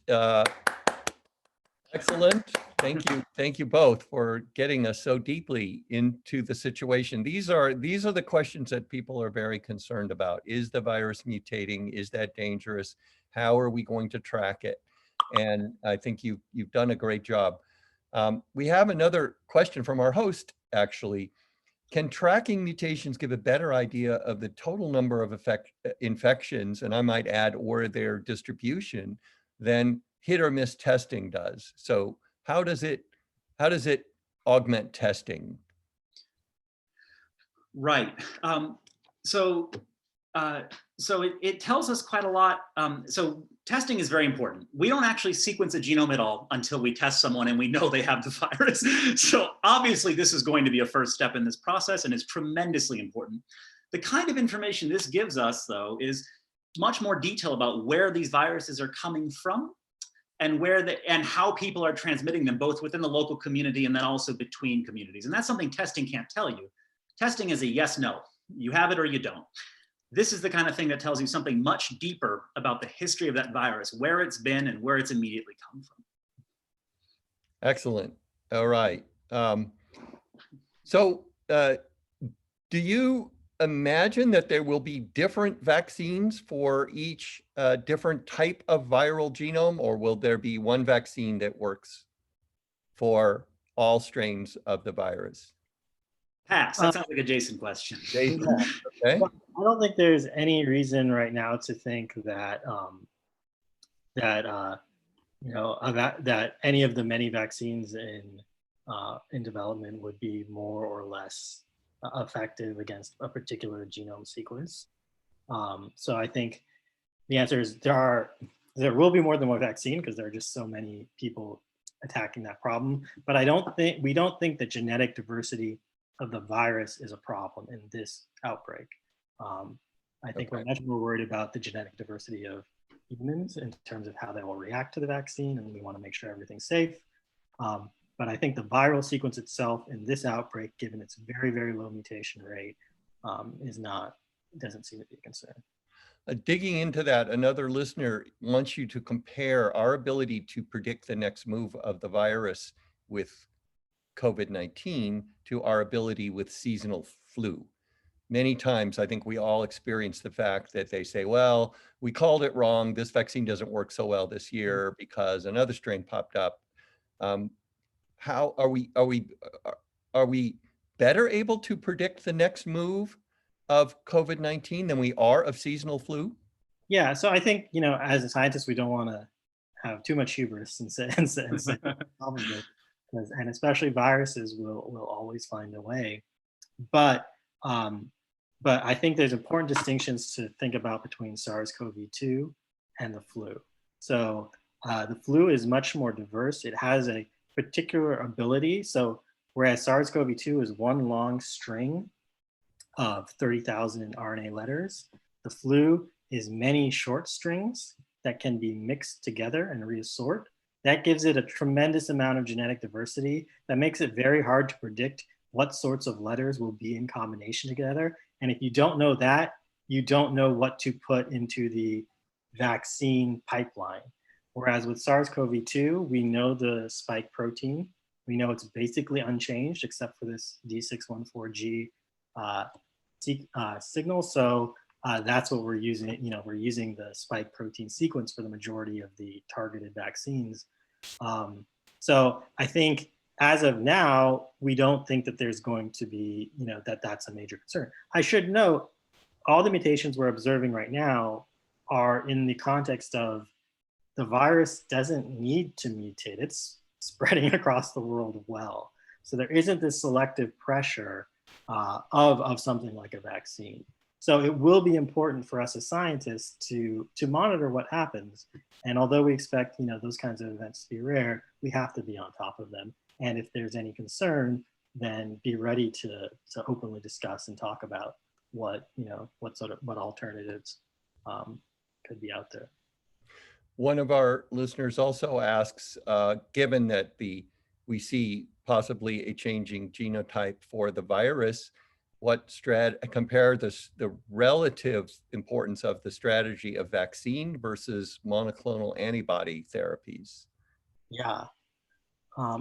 excellent. Thank you both for getting us so deeply into the situation. These are the questions that people are very concerned about. Is the virus mutating? Is that dangerous? How are we going to track it? And I think you've done a great job. We have another question from our host, actually. Can tracking mutations give a better idea of the total number of infections, and I might add, or their distribution, than hit or miss testing does? So how does it augment testing? Right. So it tells us quite a lot. So testing is very important. We don't actually sequence a genome at all until we test someone and we know they have the virus. So obviously this is going to be a first step in this process and is tremendously important. The kind of information this gives us, though, is much more detail about where these viruses are coming from and how people are transmitting them, both within the local community and then also between communities. And that's something testing can't tell you. Testing is a yes, no. You have it or you don't. This is the kind of thing that tells you something much deeper about the history of that virus, where it's been and where it's immediately come from. Excellent. All right. So do you imagine that there will be different vaccines for each different type of viral genome, or will there be one vaccine that works for all strains of the virus? Pass. That sounds like a Jason question. Jason, okay. I don't think there's any reason right now to think that that any of the many vaccines in development would be more or less effective against a particular genome sequence. So I think the answer is there will be more than one vaccine because there are just so many people attacking that problem. But we don't think that genetic diversity of the virus is a problem in this outbreak. I think we're much more worried about the genetic diversity of humans in terms of how they will react to the vaccine, and we want to make sure everything's safe. But I think the viral sequence itself in this outbreak, given its very, very low mutation rate, doesn't seem to be a concern. Digging into that, another listener wants you to compare our ability to predict the next move of the virus with COVID-19 to our ability with seasonal flu. many times, I think we all experience the fact that they say, well, we called it wrong. This vaccine doesn't work so well this year because another strain popped up. How are we better able to predict the next move of COVID-19 than we are of seasonal flu? Yeah, so I think, you know, as a scientist, we don't want to have too much hubris and say and especially viruses will always find a way. But um, but I think there's important distinctions to think about between SARS-CoV-2 and the flu. So the flu is much more diverse. It has a particular ability. So whereas SARS-CoV-2 is one long string of 30,000 RNA letters, the flu is many short strings that can be mixed together and reassort. That gives it a tremendous amount of genetic diversity that makes it very hard to predict what sorts of letters will be in combination together. And if you don't know that, you don't know what to put into the vaccine pipeline. Whereas with SARS-CoV-2, we know the spike protein. We know it's basically unchanged except for this D614G signal. So that's what we're using. You know, we're using the spike protein sequence for the majority of the targeted vaccines. So I think as of now, we don't think that there's going to be, you know, that's a major concern. I should note, all the mutations we're observing right now are in the context of the virus doesn't need to mutate. It's spreading across the world well. So there isn't this selective pressure of something like a vaccine. So it will be important for us as scientists to monitor what happens. And although we expect, you know, those kinds of events to be rare, we have to be on top of them. And if there's any concern, then be ready to openly discuss and talk about what, you know, what alternatives could be out there. One of our listeners also asks, given that we see possibly a changing genotype for the virus, compare the relative importance of the strategy of vaccine versus monoclonal antibody therapies? Yeah.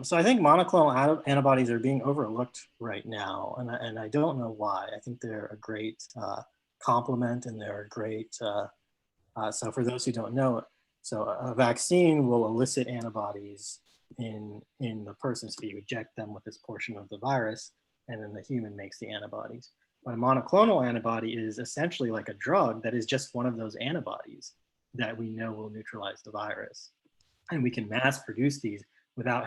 So I think monoclonal antibodies are being overlooked right now, and I don't know why. I think they're a great complement, and they're a great, so for those who don't know, so a vaccine will elicit antibodies in the person, so you inject them with this portion of the virus, and then the human makes the antibodies. But a monoclonal antibody is essentially like a drug that is just one of those antibodies that we know will neutralize the virus. And we can mass produce these without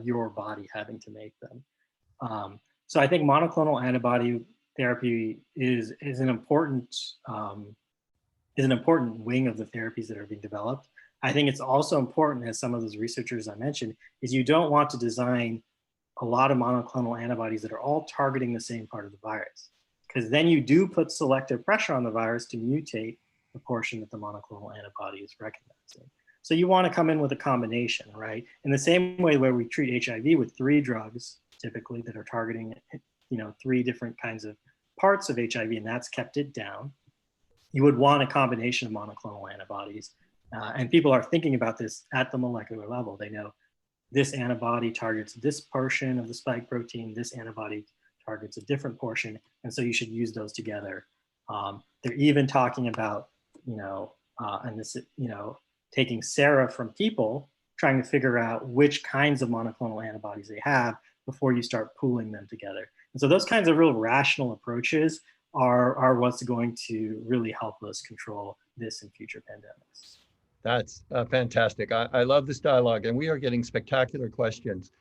your body having to make them. So I think monoclonal antibody therapy is an important wing of the therapies that are being developed. I think it's also important, as some of those researchers I mentioned, is you don't want to design a lot of monoclonal antibodies that are all targeting the same part of the virus, because then you do put selective pressure on the virus to mutate the portion that the monoclonal antibody is recognizing. So you want to come in with a combination, right? In the same way where we treat HIV with 3 drugs, typically, that are targeting, you know, 3 different kinds of parts of HIV, and that's kept it down. You would want a combination of monoclonal antibodies. And people are thinking about this at the molecular level. They know this antibody targets this portion of the spike protein, this antibody targets a different portion, and so you should use those together. They're even talking about, you know, and this, you know, taking sera from people, trying to figure out which kinds of monoclonal antibodies they have before you start pooling them together. And so those kinds of real rational approaches are what's going to really help us control this and future pandemics. That's fantastic. I love this dialogue, and we are getting spectacular questions.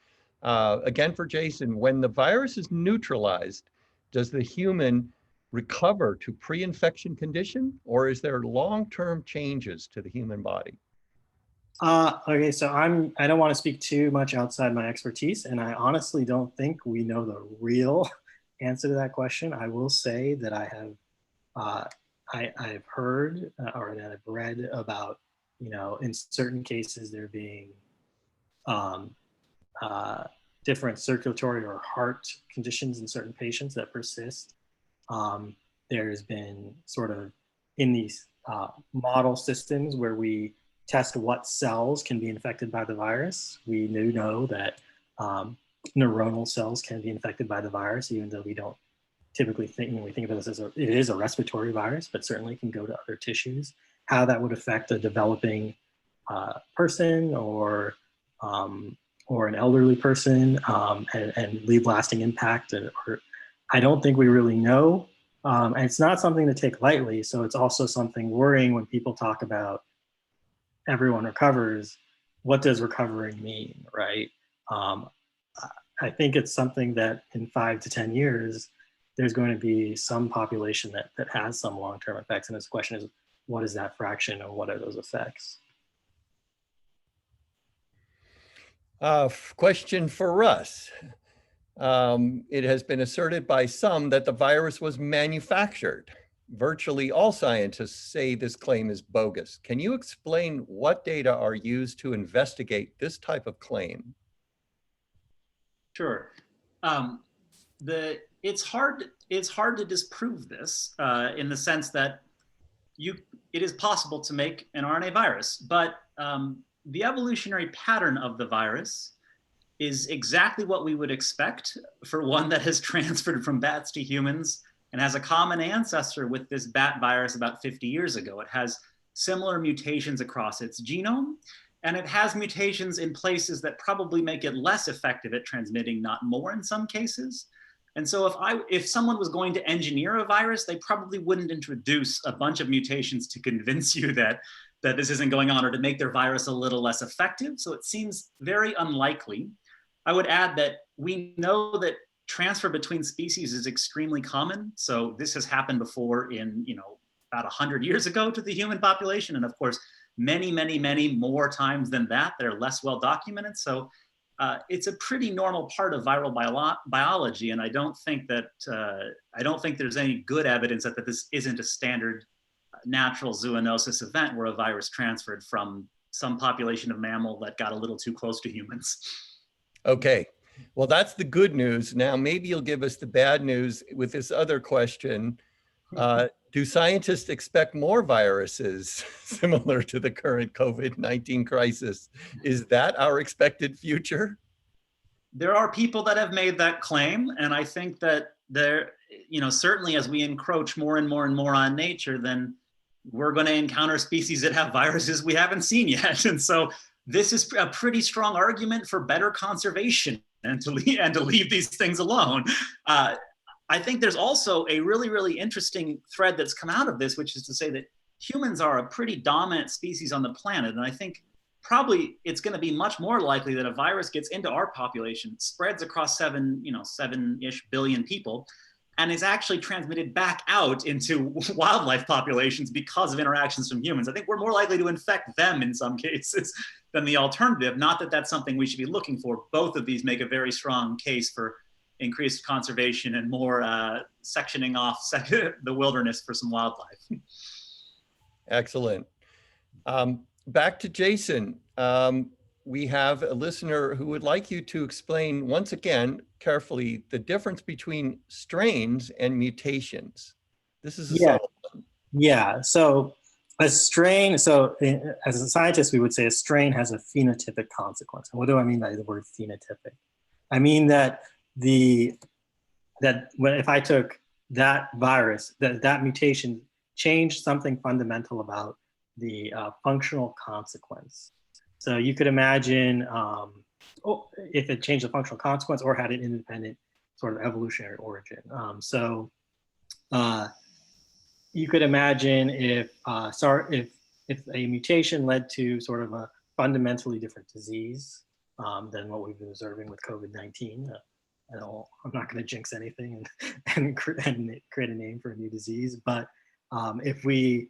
Again, for Jason, when the virus is neutralized, does the human recover to pre-infection condition, or is there long-term changes to the human body? Okay, so I don't want to speak too much outside my expertise, and I honestly don't think we know the real answer to that question. I will say that I have heard or that I've read about, you know, in certain cases there being different circulatory or heart conditions in certain patients that persist. There's been sort of in these model systems where we test what cells can be infected by the virus. We do know that neuronal cells can be infected by the virus, even though we don't typically think, when we think of this as it is a respiratory virus, but certainly can go to other tissues, how that would affect a developing person or an elderly person and leave lasting impact. I don't think we really know. And it's not something to take lightly. So it's also something worrying when people talk about everyone recovers. What does recovering mean, right? I think it's something that in 5 to 10 years, there's going to be some population that has some long-term effects. And this question is, what is that fraction and what are those effects? Question for Russ. It has been asserted by some that the virus was manufactured. Virtually all scientists say this claim is bogus. Can you explain what data are used to investigate this type of claim? Sure. It's hard to disprove this in the sense that it is possible to make an RNA virus, but the evolutionary pattern of the virus is exactly what we would expect for one that has transferred from bats to humans and has a common ancestor with this bat virus about 50 years ago. It has similar mutations across its genome, and it has mutations in places that probably make it less effective at transmitting, not more in some cases. And so if someone was going to engineer a virus, they probably wouldn't introduce a bunch of mutations to convince you that this isn't going on or to make their virus a little less effective. So it seems very unlikely. I would add that we know that transfer between species is extremely common. So this has happened before in, about 100 years ago to the human population. And of course, many, many, many more times than that are less well documented. So it's a pretty normal part of viral biology. And I don't think there's any good evidence that this isn't a standard natural zoonosis event where a virus transferred from some population of mammal that got a little too close to humans. Okay, well, that's the good news. Now, maybe you'll give us the bad news with this other question. Do scientists expect more viruses similar to the current COVID-19 crisis? Is that our expected future? There are people that have made that claim, and I think that certainly as we encroach more and more and more on nature, then we're going to encounter species that have viruses we haven't seen yet. And so this is a pretty strong argument for better conservation and to leave these things alone. I think there's also a really, really interesting thread that's come out of this, which is to say that humans are a pretty dominant species on the planet. And I think probably it's going to be much more likely that a virus gets into our population, spreads across 7-ish billion people, and is actually transmitted back out into wildlife populations because of interactions from humans. I think we're more likely to infect them in some cases than the alternative. Not that that's something we should be looking for. Both of these make a very strong case for increased conservation and more sectioning off the wilderness for some wildlife. Excellent. Back to Jason. We have a listener who would like you to explain once again, carefully, the difference between strains and mutations. This is a subtle one. Yeah, so a strain, as a scientist, we would say a strain has a phenotypic consequence. And what do I mean by the word phenotypic? I mean that if I took that virus, that mutation changed something fundamental about the functional consequence. So you could imagine if it changed the functional consequence or had an independent sort of evolutionary origin. You could imagine if a mutation led to sort of a fundamentally different disease than what we've been observing with COVID-19. I'm not going to jinx anything and create a name for a new disease, but if we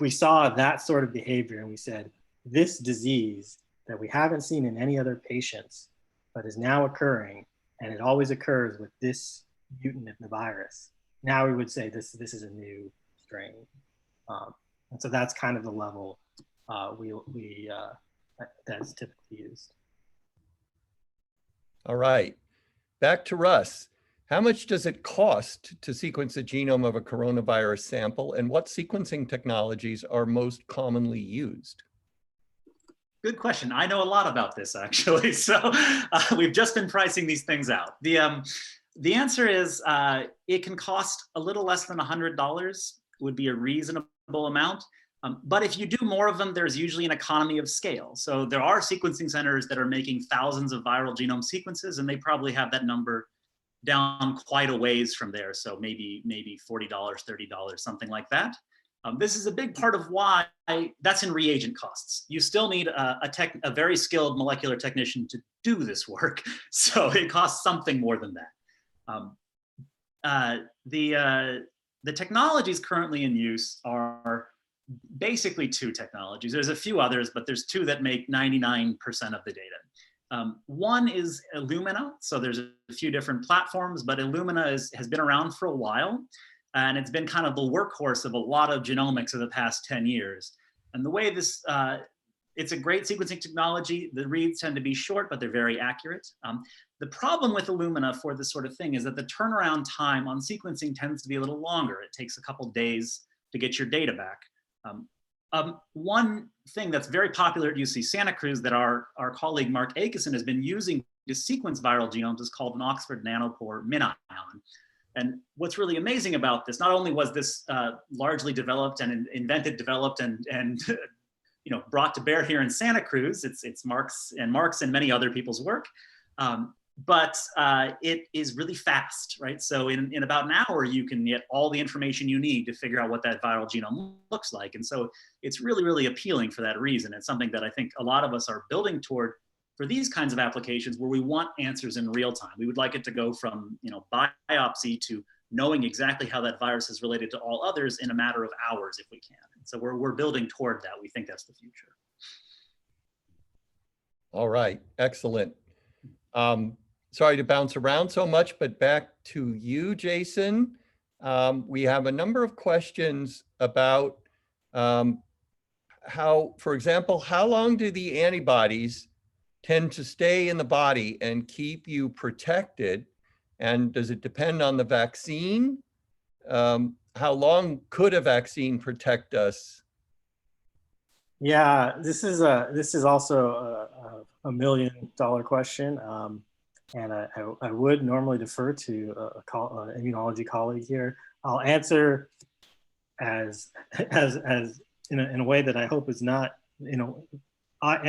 saw that sort of behavior and we said, this disease that we haven't seen in any other patients, but is now occurring, and it always occurs with this mutant of the virus, now we would say this is a new strain. And so that's kind of the level that's typically used. All right, back to Russ. How much does it cost to sequence the genome of a coronavirus sample, and what sequencing technologies are most commonly used? Good question. I know a lot about this, actually. So we've just been pricing these things out. The answer is it can cost a little less than $100, would be a reasonable amount. But if you do more of them, there's usually an economy of scale. So there are sequencing centers that are making thousands of viral genome sequences, and they probably have that number down quite a ways from there. So maybe $40, $30, something like that. This is a big part of why that's in reagent costs. You still need a very skilled molecular technician to do this work. So it costs something more than that. The technologies currently in use are basically two technologies. There's a few others, but there's two that make 99% of the data. One is Illumina. So there's a few different platforms, but Illumina has been around for a while. And it's been kind of the workhorse of a lot of genomics of the past 10 years. And the way this, it's a great sequencing technology. The reads tend to be short, but they're very accurate. The problem with Illumina for this sort of thing is that the turnaround time on sequencing tends to be a little longer. It takes a couple days to get your data back. One thing that's very popular at UC Santa Cruz that our colleague Mark Akeson has been using to sequence viral genomes is called an Oxford nanopore MinION. And what's really amazing about this, not only was this largely developed and invented, developed, and brought to bear here in Santa Cruz, it's Mark's and many other people's work, but it is really fast, right? So in about an hour, you can get all the information you need to figure out what that viral genome looks like. And so it's really, really appealing for that reason. It's something that I think a lot of us are building toward for these kinds of applications where we want answers in real time. We would like it to go from biopsy to knowing exactly how that virus is related to all others in a matter of hours if we can. And so we're building toward that. We think that's the future. All right, excellent. Sorry to bounce around so much, but back to you, Jason. We have a number of questions about how, for example, how long do the antibodies tend to stay in the body and keep you protected? And does it depend on the vaccine? How long could a vaccine protect us? Yeah, this is also a $1 million question. And I would normally defer to an immunology colleague here. I'll answer as in a way that I hope is not, I'll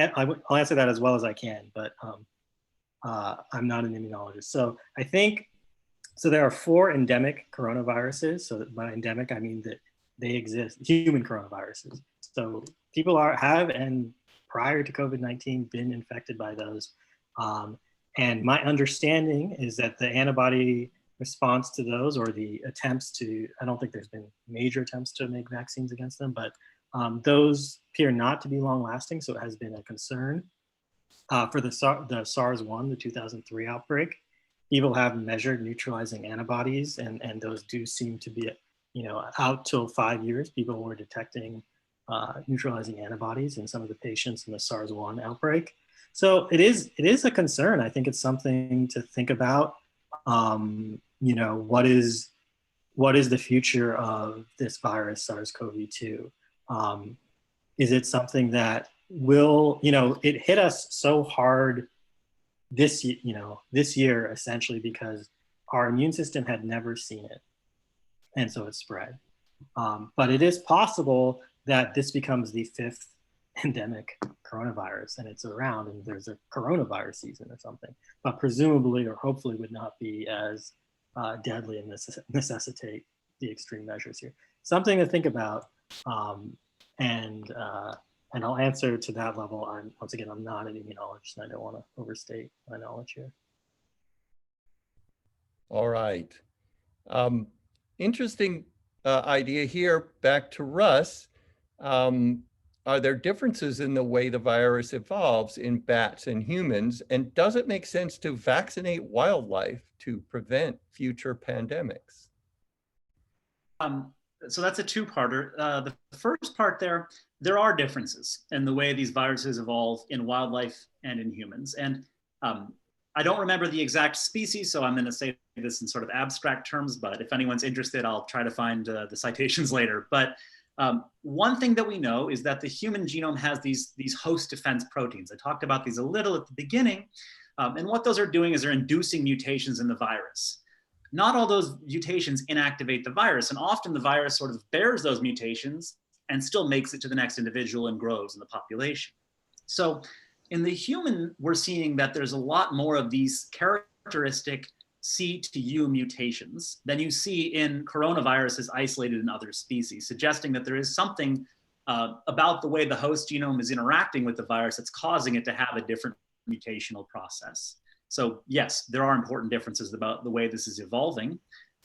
answer that as well as I can, but I'm not an immunologist. So I think, so there are 4 endemic coronaviruses. So by endemic, I mean that they exist, human coronaviruses. So people have, and prior to COVID-19, been infected by those. And my understanding is that the antibody response to those, or the attempts to, I don't think there's been major attempts to make vaccines against them, but those appear not to be long lasting. So it has been a concern. For the SARS-1, the 2003 outbreak, people have measured neutralizing antibodies, and those do seem to be, out till 5 years, people were detecting neutralizing antibodies in some of the patients in the SARS-1 outbreak. So it is a concern. I think it's something to think about. What is the future of this virus, SARS-CoV-2? Is it something that will, it hit us so hard this year essentially because our immune system had never seen it, and so it spread. But it is possible that this becomes the 5th endemic coronavirus, and it's around, and there's a coronavirus season or something, but presumably or hopefully would not be as deadly and necessitate the extreme measures here. Something to think about, and I'll answer to that level. Once again, I'm not an immunologist, and I don't want to overstate my knowledge here. All right. Interesting idea here. Back to Russ. Are there differences in the way the virus evolves in bats and humans? And does it make sense to vaccinate wildlife to prevent future pandemics? So that's a two-parter. The first part there are differences in the way these viruses evolve in wildlife and in humans. And I don't remember the exact species, so I'm going to say this in sort of abstract terms, but if anyone's interested, I'll try to find the citations later. But one thing that we know is that the human genome has these host defense proteins. I talked about these a little at the beginning. And what those are doing is they're inducing mutations in the virus. not all those mutations inactivate the virus, and often the virus sort of bears those mutations and still makes it to the next individual and grows in the population. So in the human, we're seeing that there's a lot more of these characteristic C to U mutations than you see in coronaviruses isolated in other species, suggesting that there is something about the way the host genome is interacting with the virus that's causing it to have a different mutational process. So yes, there are important differences about the way this is evolving.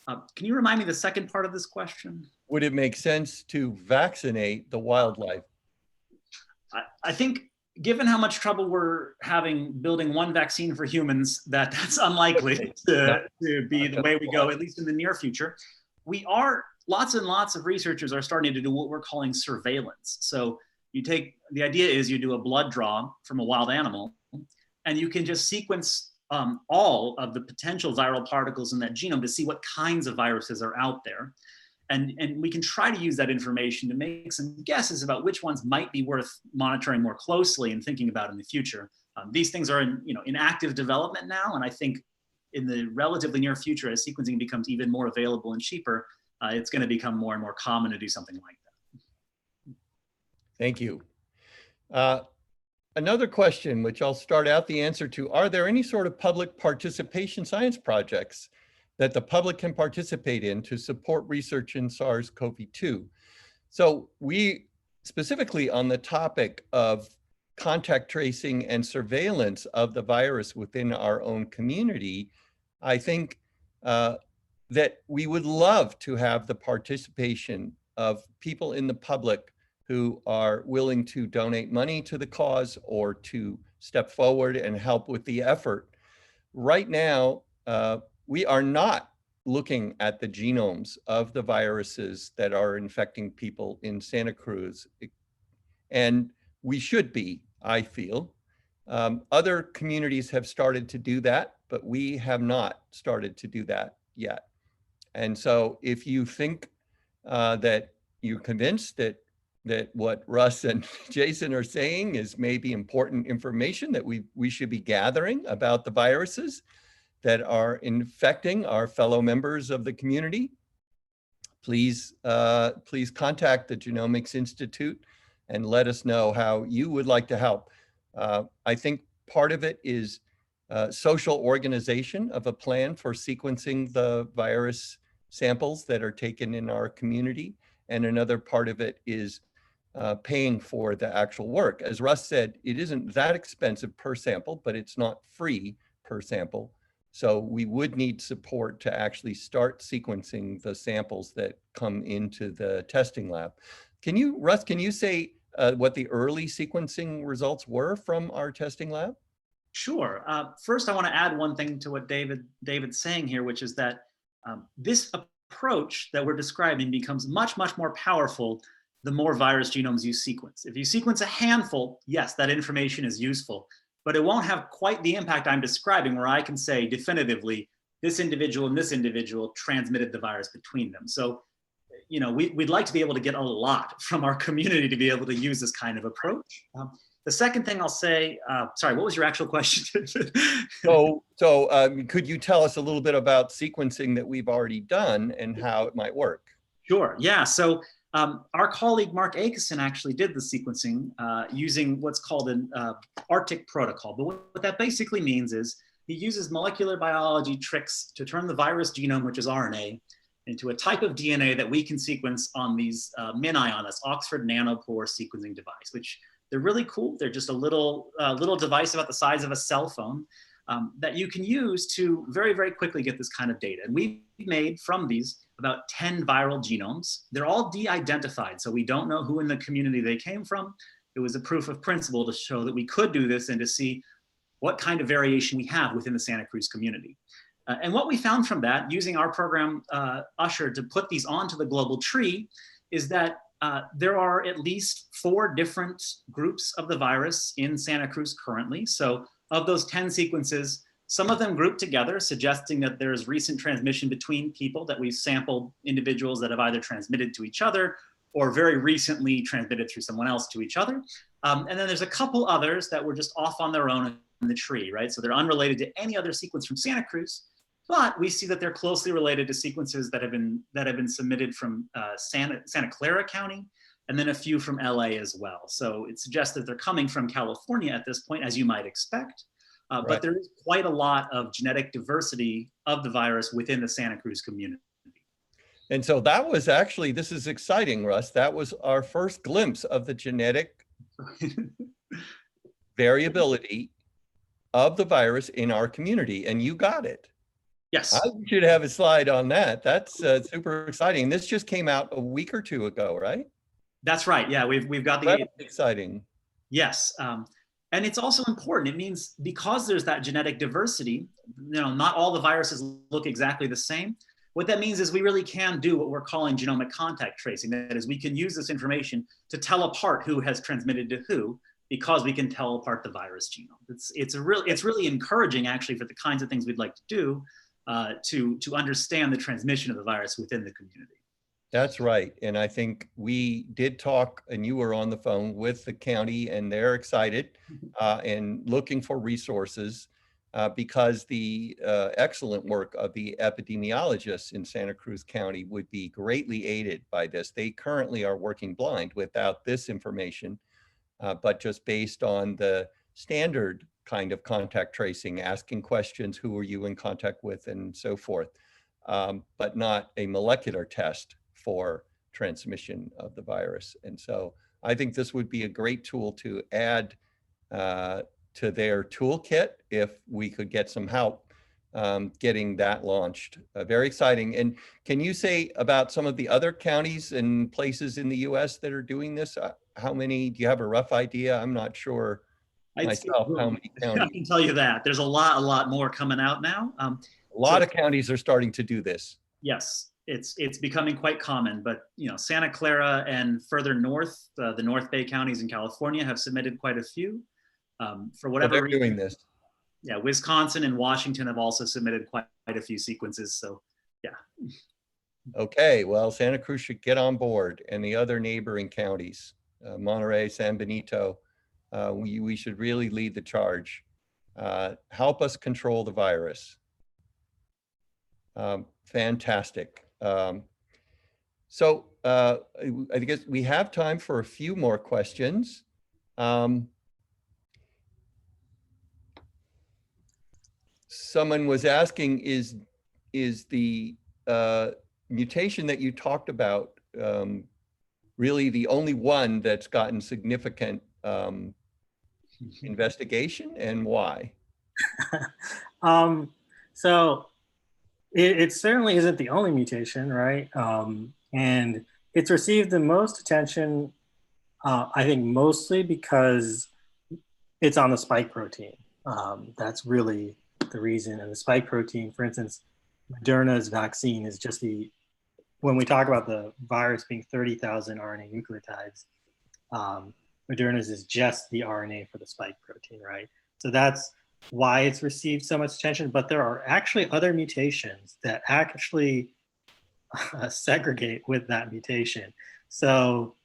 Can you remind me the second part of this question? Would it make sense to vaccinate the wildlife? I think given how much trouble we're having building one vaccine for humans, that's unlikely to be the way we go, at least in the near future. Lots and lots of researchers are starting to do what we're calling surveillance. So the idea is you do a blood draw from a wild animal, and you can just sequence all of the potential viral particles in that genome to see what kinds of viruses are out there. And we can try to use that information to make some guesses about which ones might be worth monitoring more closely and thinking about in the future. These things are in active development now, and I think in the relatively near future, as sequencing becomes even more available and cheaper, it's going to become more and more common to do something like that. Thank you. Another question, which I'll start out the answer to, are there any sort of public participation science projects that the public can participate in to support research in SARS-CoV-2? So we, specifically on the topic of contact tracing and surveillance of the virus within our own community, I think that we would love to have the participation of people in the public who are willing to donate money to the cause or to step forward and help with the effort. Right now, we are not looking at the genomes of the viruses that are infecting people in Santa Cruz. And we should be, I feel. Other communities have started to do that, but we have not started to do that yet. And so if you think that you're convinced that what Russ and Jason are saying is maybe important information that we should be gathering about the viruses that are infecting our fellow members of the community, please contact the Genomics Institute and let us know how you would like to help. I think part of it is social organization of a plan for sequencing the virus samples that are taken in our community. And another part of it is paying for the actual work. As Russ said, it isn't that expensive per sample, but it's not free per sample. So we would need support to actually start sequencing the samples that come into the testing lab. Russ, can you say what the early sequencing results were from our testing lab? Sure. First, I want to add one thing to what David's saying here, which is that this approach that we're describing becomes much, much more powerful the more virus genomes you sequence. If you sequence a handful, yes, that information is useful, but it won't have quite the impact I'm describing where I can say definitively, this individual and this individual transmitted the virus between them. So, we'd like to be able to get a lot from our community to be able to use this kind of approach. The second thing I'll say, sorry, what was your actual question? So could you tell us a little bit about sequencing that we've already done and how it might work? Sure, yeah. So our colleague Mark Akeson actually did the sequencing using what's called an Arctic protocol. But what that basically means is he uses molecular biology tricks to turn the virus genome, which is RNA, into a type of DNA that we can sequence on these MinION, that's Oxford Nanopore sequencing device, which they're really cool. They're just a little device about the size of a cell phone that you can use to very, very quickly get this kind of data. And we've made from these about 10 viral genomes. They're all de-identified, so we don't know who in the community they came from. It was a proof of principle to show that we could do this and to see what kind of variation we have within the Santa Cruz community. And what we found from that, using our program, USLER, to put these onto the global tree, is that there are at least 4 different groups of the virus in Santa Cruz currently. So of those 10 sequences, some of them grouped together, suggesting that there's recent transmission between people, that we've sampled individuals that have either transmitted to each other or very recently transmitted through someone else to each other. And then there's a couple others that were just off on their own in the tree, right? So they're unrelated to any other sequence from Santa Cruz. but we see that they're closely related to sequences that have been submitted from Santa Clara County, and then a few from LA as well. So it suggests that they're coming from California at this point, as you might expect. Right. But there is quite a lot of genetic diversity of the virus within the Santa Cruz community. And so that was actually, this is exciting, Russ. That was our first glimpse of the genetic variability of the virus in our community, and you got it. Yes. I should have a slide on that. That's super exciting. This just came out a week or two ago, right? That's right. Yeah, we've got the. That's exciting. Yes. And it's also important. It means because there's that genetic diversity, not all the viruses look exactly the same. What that means is we really can do what we're calling genomic contact tracing. That is, we can use this information to tell apart who has transmitted to who, because we can tell apart the virus genome. It's really encouraging, actually, for the kinds of things we'd like to do to understand the transmission of the virus within the community. That's right. And I think we did talk, and you were on the phone with the county, and they're excited and looking for resources because the excellent work of the epidemiologists in Santa Cruz County would be greatly aided by this. They currently are working blind without this information, but just based on the standard kind of contact tracing, asking questions, who were you in contact with, and so forth, but not a molecular test for transmission of the virus. And so I think this would be a great tool to add to their toolkit if we could get some help getting that launched. Very exciting. And can you say about some of the other counties and places in the US that are doing this? How many, do you have a rough idea? I'm not sure myself how many counties. I can tell you that. There's a lot more coming out now. A lot of counties are starting to do this. Yes. It's becoming quite common, but Santa Clara and further north, the North Bay counties in California have submitted quite a few. For whatever reason, doing this. Yeah, Wisconsin and Washington have also submitted quite a few sequences. So, yeah. Okay, well, Santa Cruz should get on board, and the other neighboring counties, Monterey, San Benito, we should really lead the charge. Help us control the virus. Fantastic. So I guess we have time for a few more questions. Someone was asking, is the mutation that you talked about really the only one that's gotten significant investigation, and why? So it certainly isn't the only mutation, right? And it's received the most attention, I think, mostly because it's on the spike protein. That's really the reason. And the spike protein, for instance, Moderna's vaccine is just when we talk about the virus being 30,000 RNA nucleotides, Moderna's is just the RNA for the spike protein, right? So that's why it's received so much attention, but there are actually other mutations that actually segregate with that mutation. So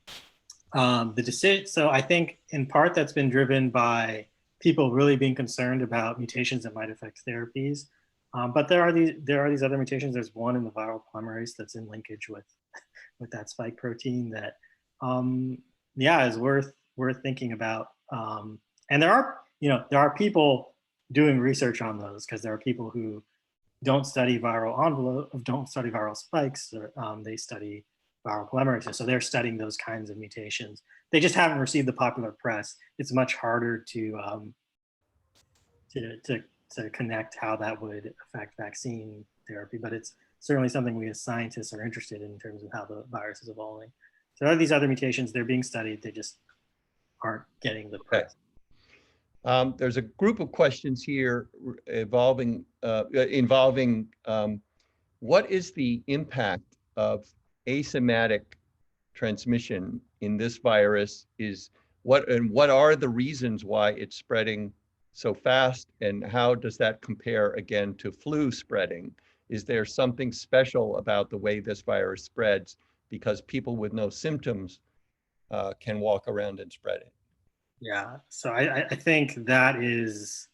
so I think in part that's been driven by people really being concerned about mutations that might affect therapies. But there are these other mutations. There's one in the viral polymerase that's in linkage with that spike protein that is worth thinking about. And there are people doing research on those, because there are people who don't study viral spikes, or they study viral polymerases. So they're studying those kinds of mutations. They just haven't received the popular press. It's much harder to connect how that would affect vaccine therapy, but it's certainly something we as scientists are interested in terms of how the virus is evolving. So there are these other mutations, they're being studied, they just aren't getting the press. There's a group of questions here involving what is the impact of asymptomatic transmission in this virus? What are the reasons why it's spreading so fast, and how does that compare again to flu spreading? Is there something special about the way this virus spreads because people with no symptoms can walk around and spread it? Yeah, so I think that is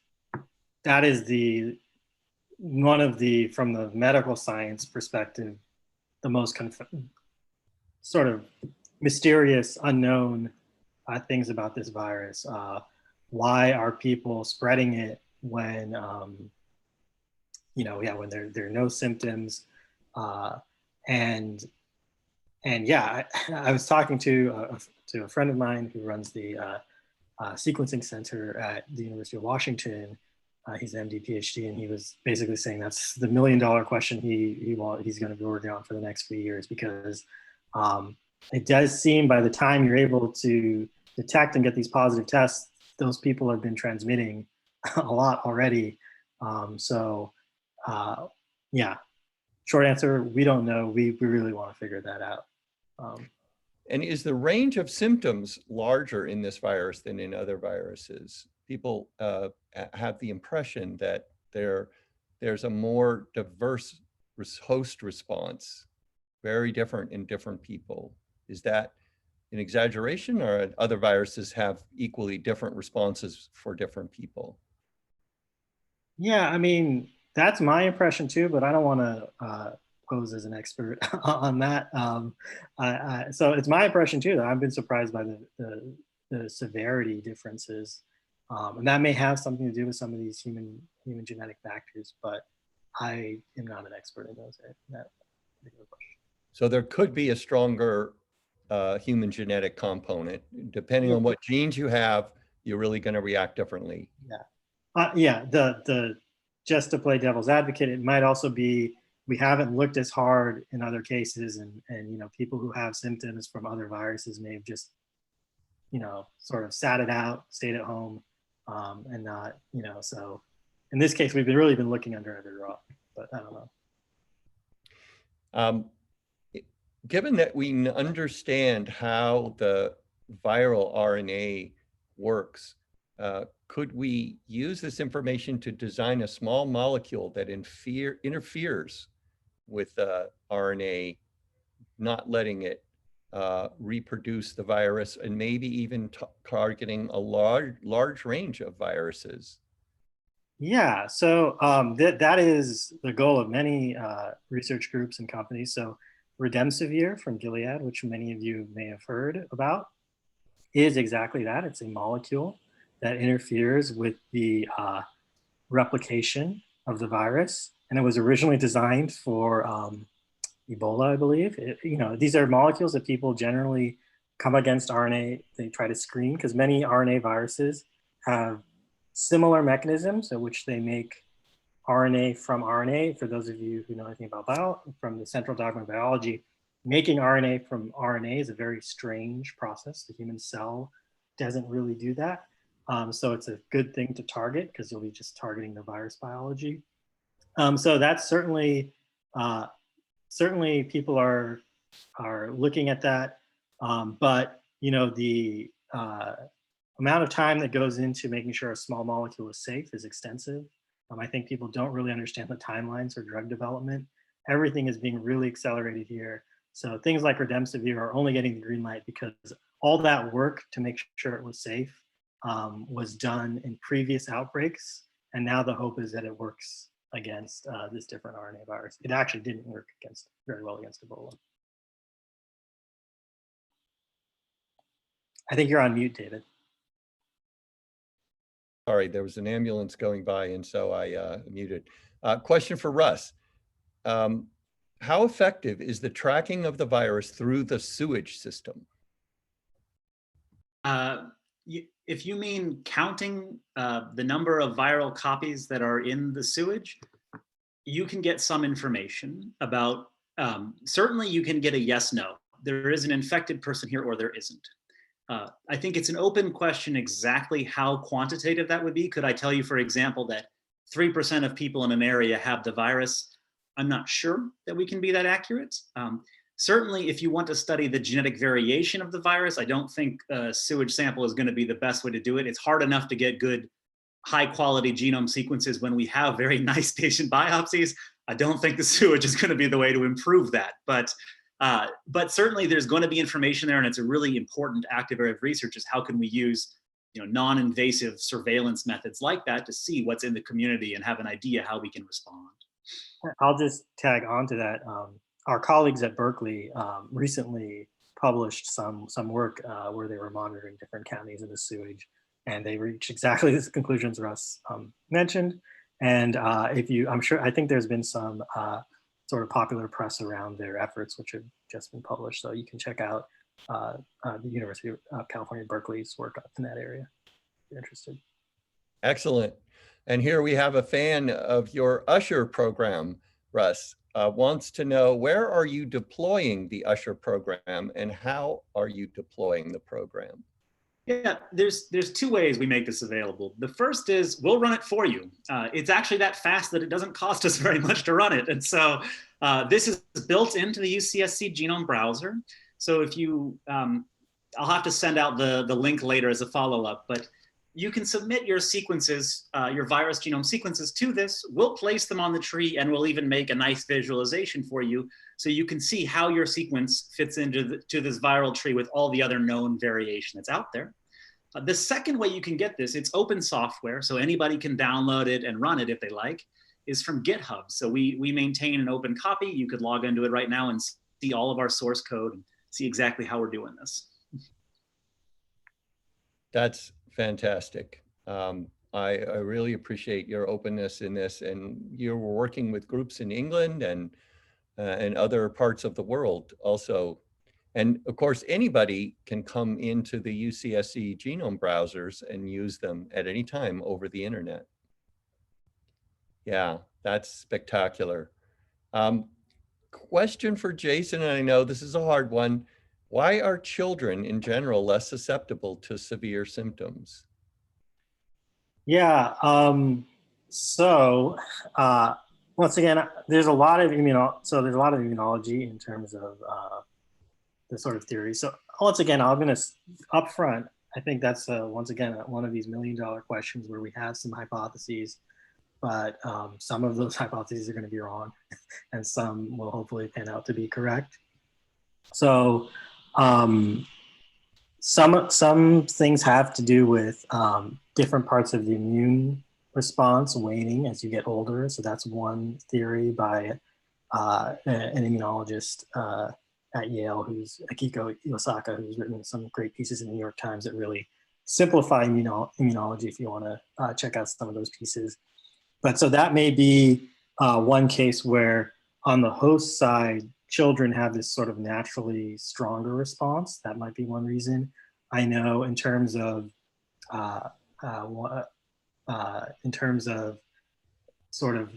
the one of the, from the medical science perspective, the most sort of mysterious, unknown things about this virus. Why are people spreading it when, when there are no symptoms? And yeah, I was talking to a friend of mine who runs the sequencing center at the University of Washington. He's an MD, PhD, and he was basically saying that's the $1 million question he's going to be working on for the next few years, because it does seem by the time you're able to detect and get these positive tests, those people have been transmitting a lot already. Yeah, short answer, we don't know. We really want to figure that out. And is the range of symptoms larger in this virus than in other viruses? People have the impression that there's a more diverse host response, very different in different people. Is that an exaggeration, or other viruses have equally different responses for different people? Yeah, I mean, that's my impression too, but I don't want to pose as an expert on that. So it's my impression too that I've been surprised by the severity differences. And that may have something to do with some of these human genetic factors, but I am not an expert in that particular question. So there could be a stronger human genetic component. Depending on what genes you have, you're really going to react differently. Yeah. Just to play devil's advocate, it might also be we haven't looked as hard in other cases, and people who have symptoms from other viruses may have just sort of sat it out, stayed at home, and not so in this case we've really been looking under every rock, but I don't know. Given that we understand how the viral RNA works, could we use this information to design a small molecule that interferes with RNA, not letting it reproduce the virus, and maybe even targeting a large range of viruses? Yeah, so that is the goal of many research groups and companies. So Remdesivir from Gilead, which many of you may have heard about, is exactly that. It's a molecule that interferes with the replication of the virus. And it was originally designed for Ebola, I believe. These are molecules that people generally come against RNA. They try to screen because many RNA viruses have similar mechanisms in which they make RNA from RNA. For those of you who know anything about from the central dogma of biology, making RNA from RNA is a very strange process. The human cell doesn't really do that. So it's a good thing to target because you'll be just targeting the virus biology. So that's certainly people are looking at that. But the amount of time that goes into making sure a small molecule is safe is extensive. I think people don't really understand the timelines for drug development. Everything is being really accelerated here. So things like Remdesivir are only getting the green light because all that work to make sure it was safe was done in previous outbreaks. And now the hope is that it works against this different RNA virus. It actually didn't work very well against Ebola. I think you're on mute, David. Sorry, there was an ambulance going by, and so I muted. Question for Russ. How effective is the tracking of the virus through the sewage system? If you mean counting the number of viral copies that are in the sewage, you can get some information about, certainly you can get a yes, no. There is an infected person here or there isn't. I think it's an open question exactly how quantitative that would be. Could I tell you, for example, that 3% of people in an area have the virus? I'm not sure that we can be that accurate. Certainly, if you want to study the genetic variation of the virus, I don't think a sewage sample is going to be the best way to do it. It's hard enough to get good, high-quality genome sequences when we have very nice patient biopsies. I don't think the sewage is going to be the way to improve that. But certainly, there's going to be information there, and it's a really important active area of research is how can we use non-invasive surveillance methods like that to see what's in the community and have an idea how we can respond. I'll just tag on to that. Our colleagues at Berkeley recently published some work where they were monitoring different counties of the sewage, and they reached exactly the conclusions Russ mentioned. And I think there's been some sort of popular press around their efforts, which have just been published. So you can check out the University of California, Berkeley's work in that area if you're interested. Excellent. And here we have a fan of your USLER program, Russ, wants to know, where are you deploying the USLER program and how are you deploying the program? Yeah, there's two ways we make this available. The first is we'll run it for you. It's actually that fast that it doesn't cost us very much to run it. And so this is built into the UCSC Genome browser. So if you, I'll have to send out the link later as a follow-up, but you can submit your sequences, your virus genome sequences to this. We'll place them on the tree and we'll even make a nice visualization for you so you can see how your sequence fits into this viral tree with all the other known variation that's out there. The second way you can get this, it's open software, so anybody can download it and run it if they like, is from GitHub. So we maintain an open copy. You could log into it right now and see all of our source code and see exactly how we're doing this. That's fantastic. I really appreciate your openness in this, and you're working with groups in England and other parts of the world also. And of course, anybody can come into the UCSC genome browsers and use them at any time over the internet. Yeah, that's spectacular. Question for Jason, and I know this is a hard one. Why are children in general less susceptible to severe symptoms? Yeah, once again, there's a lot of immunology in terms of the sort of theory. So once again, I'm gonna up front, I think that's once again one of these million-dollar questions where we have some hypotheses, but some of those hypotheses are going to be wrong, and some will hopefully pan out to be correct. So some things have to do with different parts of the immune response waning as you get older. So that's one theory by an immunologist at Yale, who's Akiko Iwasaka, who's written some great pieces in the New York Times that really simplify immunology if you want to check out some of those pieces. But so that may be one case where on the host side, children have this sort of naturally stronger response. That might be one reason. I know in terms of sort of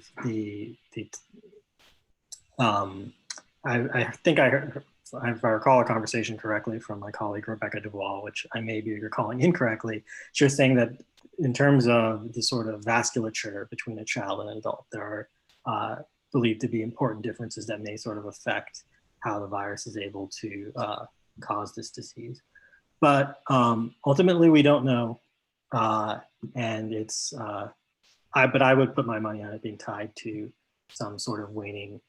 I think I heard, if I recall a conversation correctly from my colleague Rebecca Duval, which I may be recalling incorrectly. She was saying that in terms of the sort of vasculature between a child and an adult, there are believed to be important differences that may sort of affect how the virus is able to cause this disease. But ultimately, we don't know, and it's. But I would put my money on it being tied to some sort of waning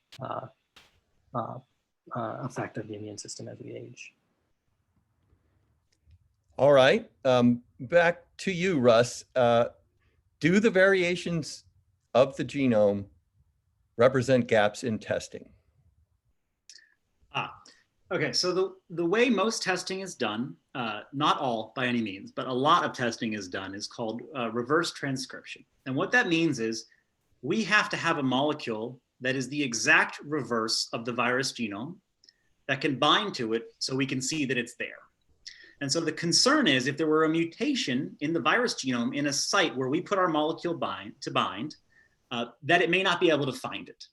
effect of the immune system as we age. All right, back to you, Russ. Do the variations of the genome represent gaps in testing? Okay, so the way most testing is done, not all by any means, but a lot of testing is done, is called reverse transcription. And what that means is we have to have a molecule that is the exact reverse of the virus genome that can bind to it so we can see that it's there. And so the concern is if there were a mutation in the virus genome in a site where we put our molecule to bind, that it may not be able to find it.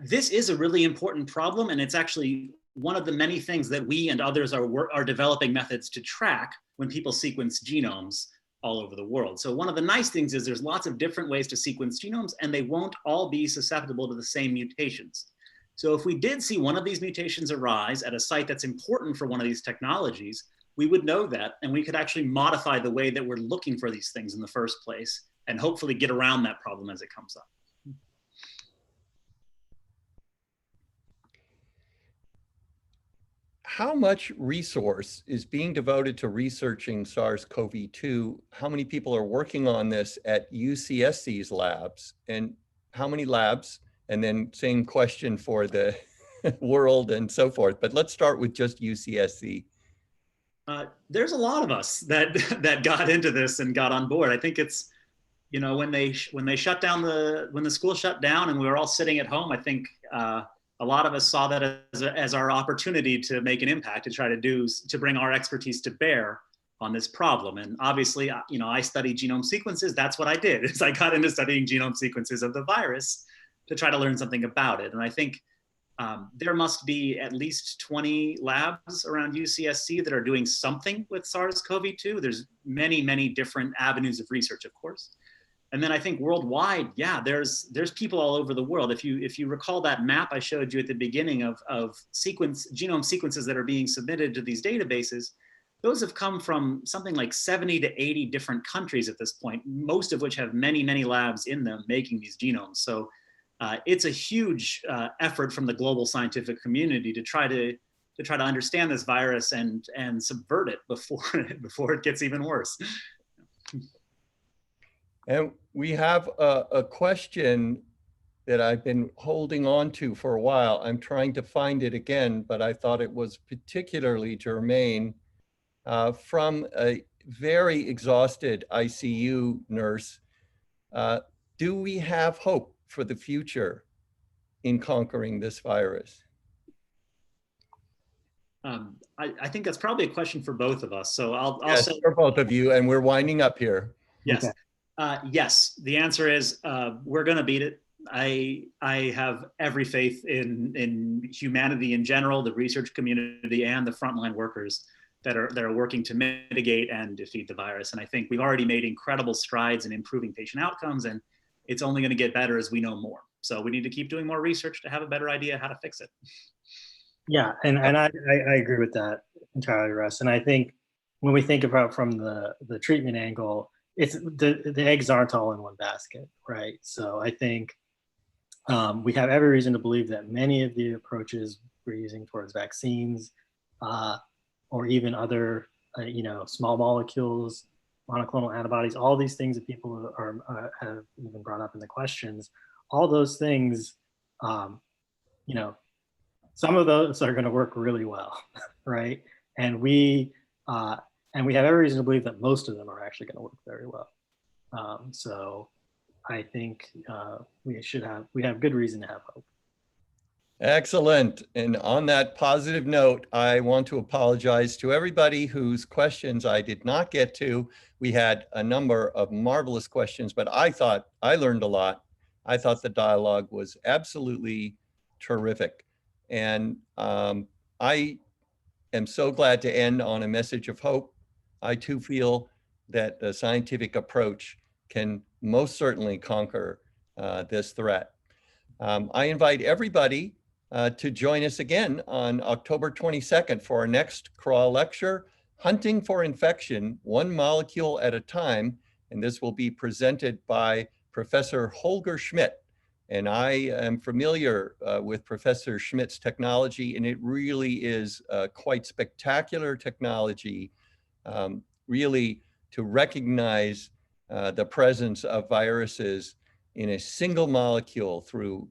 This is a really important problem, and it's actually one of the many things that we and others are developing methods to track when people sequence genomes all over the world. So one of the nice things is there's lots of different ways to sequence genomes, and they won't all be susceptible to the same mutations. So if we did see one of these mutations arise at a site that's important for one of these technologies, we would know that, and we could actually modify the way that we're looking for these things in the first place, and hopefully get around that problem as it comes up. how much resource is being devoted to researching SARS-CoV-2? How many people are working on this at UCSC's labs, and how many labs? And then same question for the world and so forth. But let's start with just UCSC. There's a lot of us that that got into this and got on board. I think it's, you know, when they shut down when the school shut down and we were all sitting at home, I think a lot of us saw that as our opportunity to make an impact, to bring our expertise to bear on this problem. And obviously, you know, I study genome sequences. That's what I did, is I got into studying genome sequences of the virus to try to learn something about it. And I think there must be at least 20 labs around UCSC that are doing something with SARS-CoV-2. There's many, many different avenues of research, of course. And then I think worldwide, yeah, there's people all over the world. If you recall that map I showed you at the beginning of genome sequences that are being submitted to these databases, those have come from something like 70 to 80 different countries at this point, most of which have many, many labs in them making these genomes. So it's a huge effort from the global scientific community to try to understand this virus and subvert it before it gets even worse. And we have a question that I've been holding on to for a while. I'm trying to find it again, but I thought it was particularly germane from a very exhausted ICU nurse. Do we have hope for the future in conquering this virus? I think that's probably a question for both of us. So I'll say for both of you, and we're winding up here. Yes. Okay. Yes, the answer is we're going to beat it. I have every faith in humanity in general, the research community, and the frontline workers that are working to mitigate and defeat the virus. And I think we've already made incredible strides in improving patient outcomes, and it's only going to get better as we know more. So we need to keep doing more research to have a better idea how to fix it. Yeah, and I agree with that entirely, Russ. And I think when we think about from the treatment angle, it's the eggs aren't all in one basket, right? So I think we have every reason to believe that many of the approaches we're using towards vaccines or even other, small molecules, monoclonal antibodies, all these things that people have even brought up in the questions, all those things, some of those are going to work really well, right? And we have every reason to believe that most of them are actually going to work very well. So I think we have good reason to have hope. Excellent. And on that positive note, I want to apologize to everybody whose questions I did not get to. We had a number of marvelous questions, but I thought I learned a lot. I thought the dialogue was absolutely terrific. And I am so glad to end on a message of hope. I too feel that the scientific approach can most certainly conquer this threat. I invite everybody to join us again on October 22nd for our next Kraw Lecture, Hunting for Infection, One Molecule at a Time. And this will be presented by Professor Holger Schmidt. And I am familiar with Professor Schmidt's technology, and it really is quite spectacular technology, really to recognize the presence of viruses in a single molecule through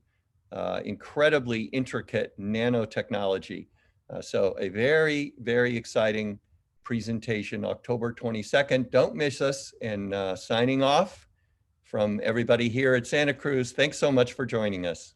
incredibly intricate nanotechnology. So a very, very exciting presentation, October 22nd. Don't miss us. And signing off from everybody here at Santa Cruz, thanks so much for joining us.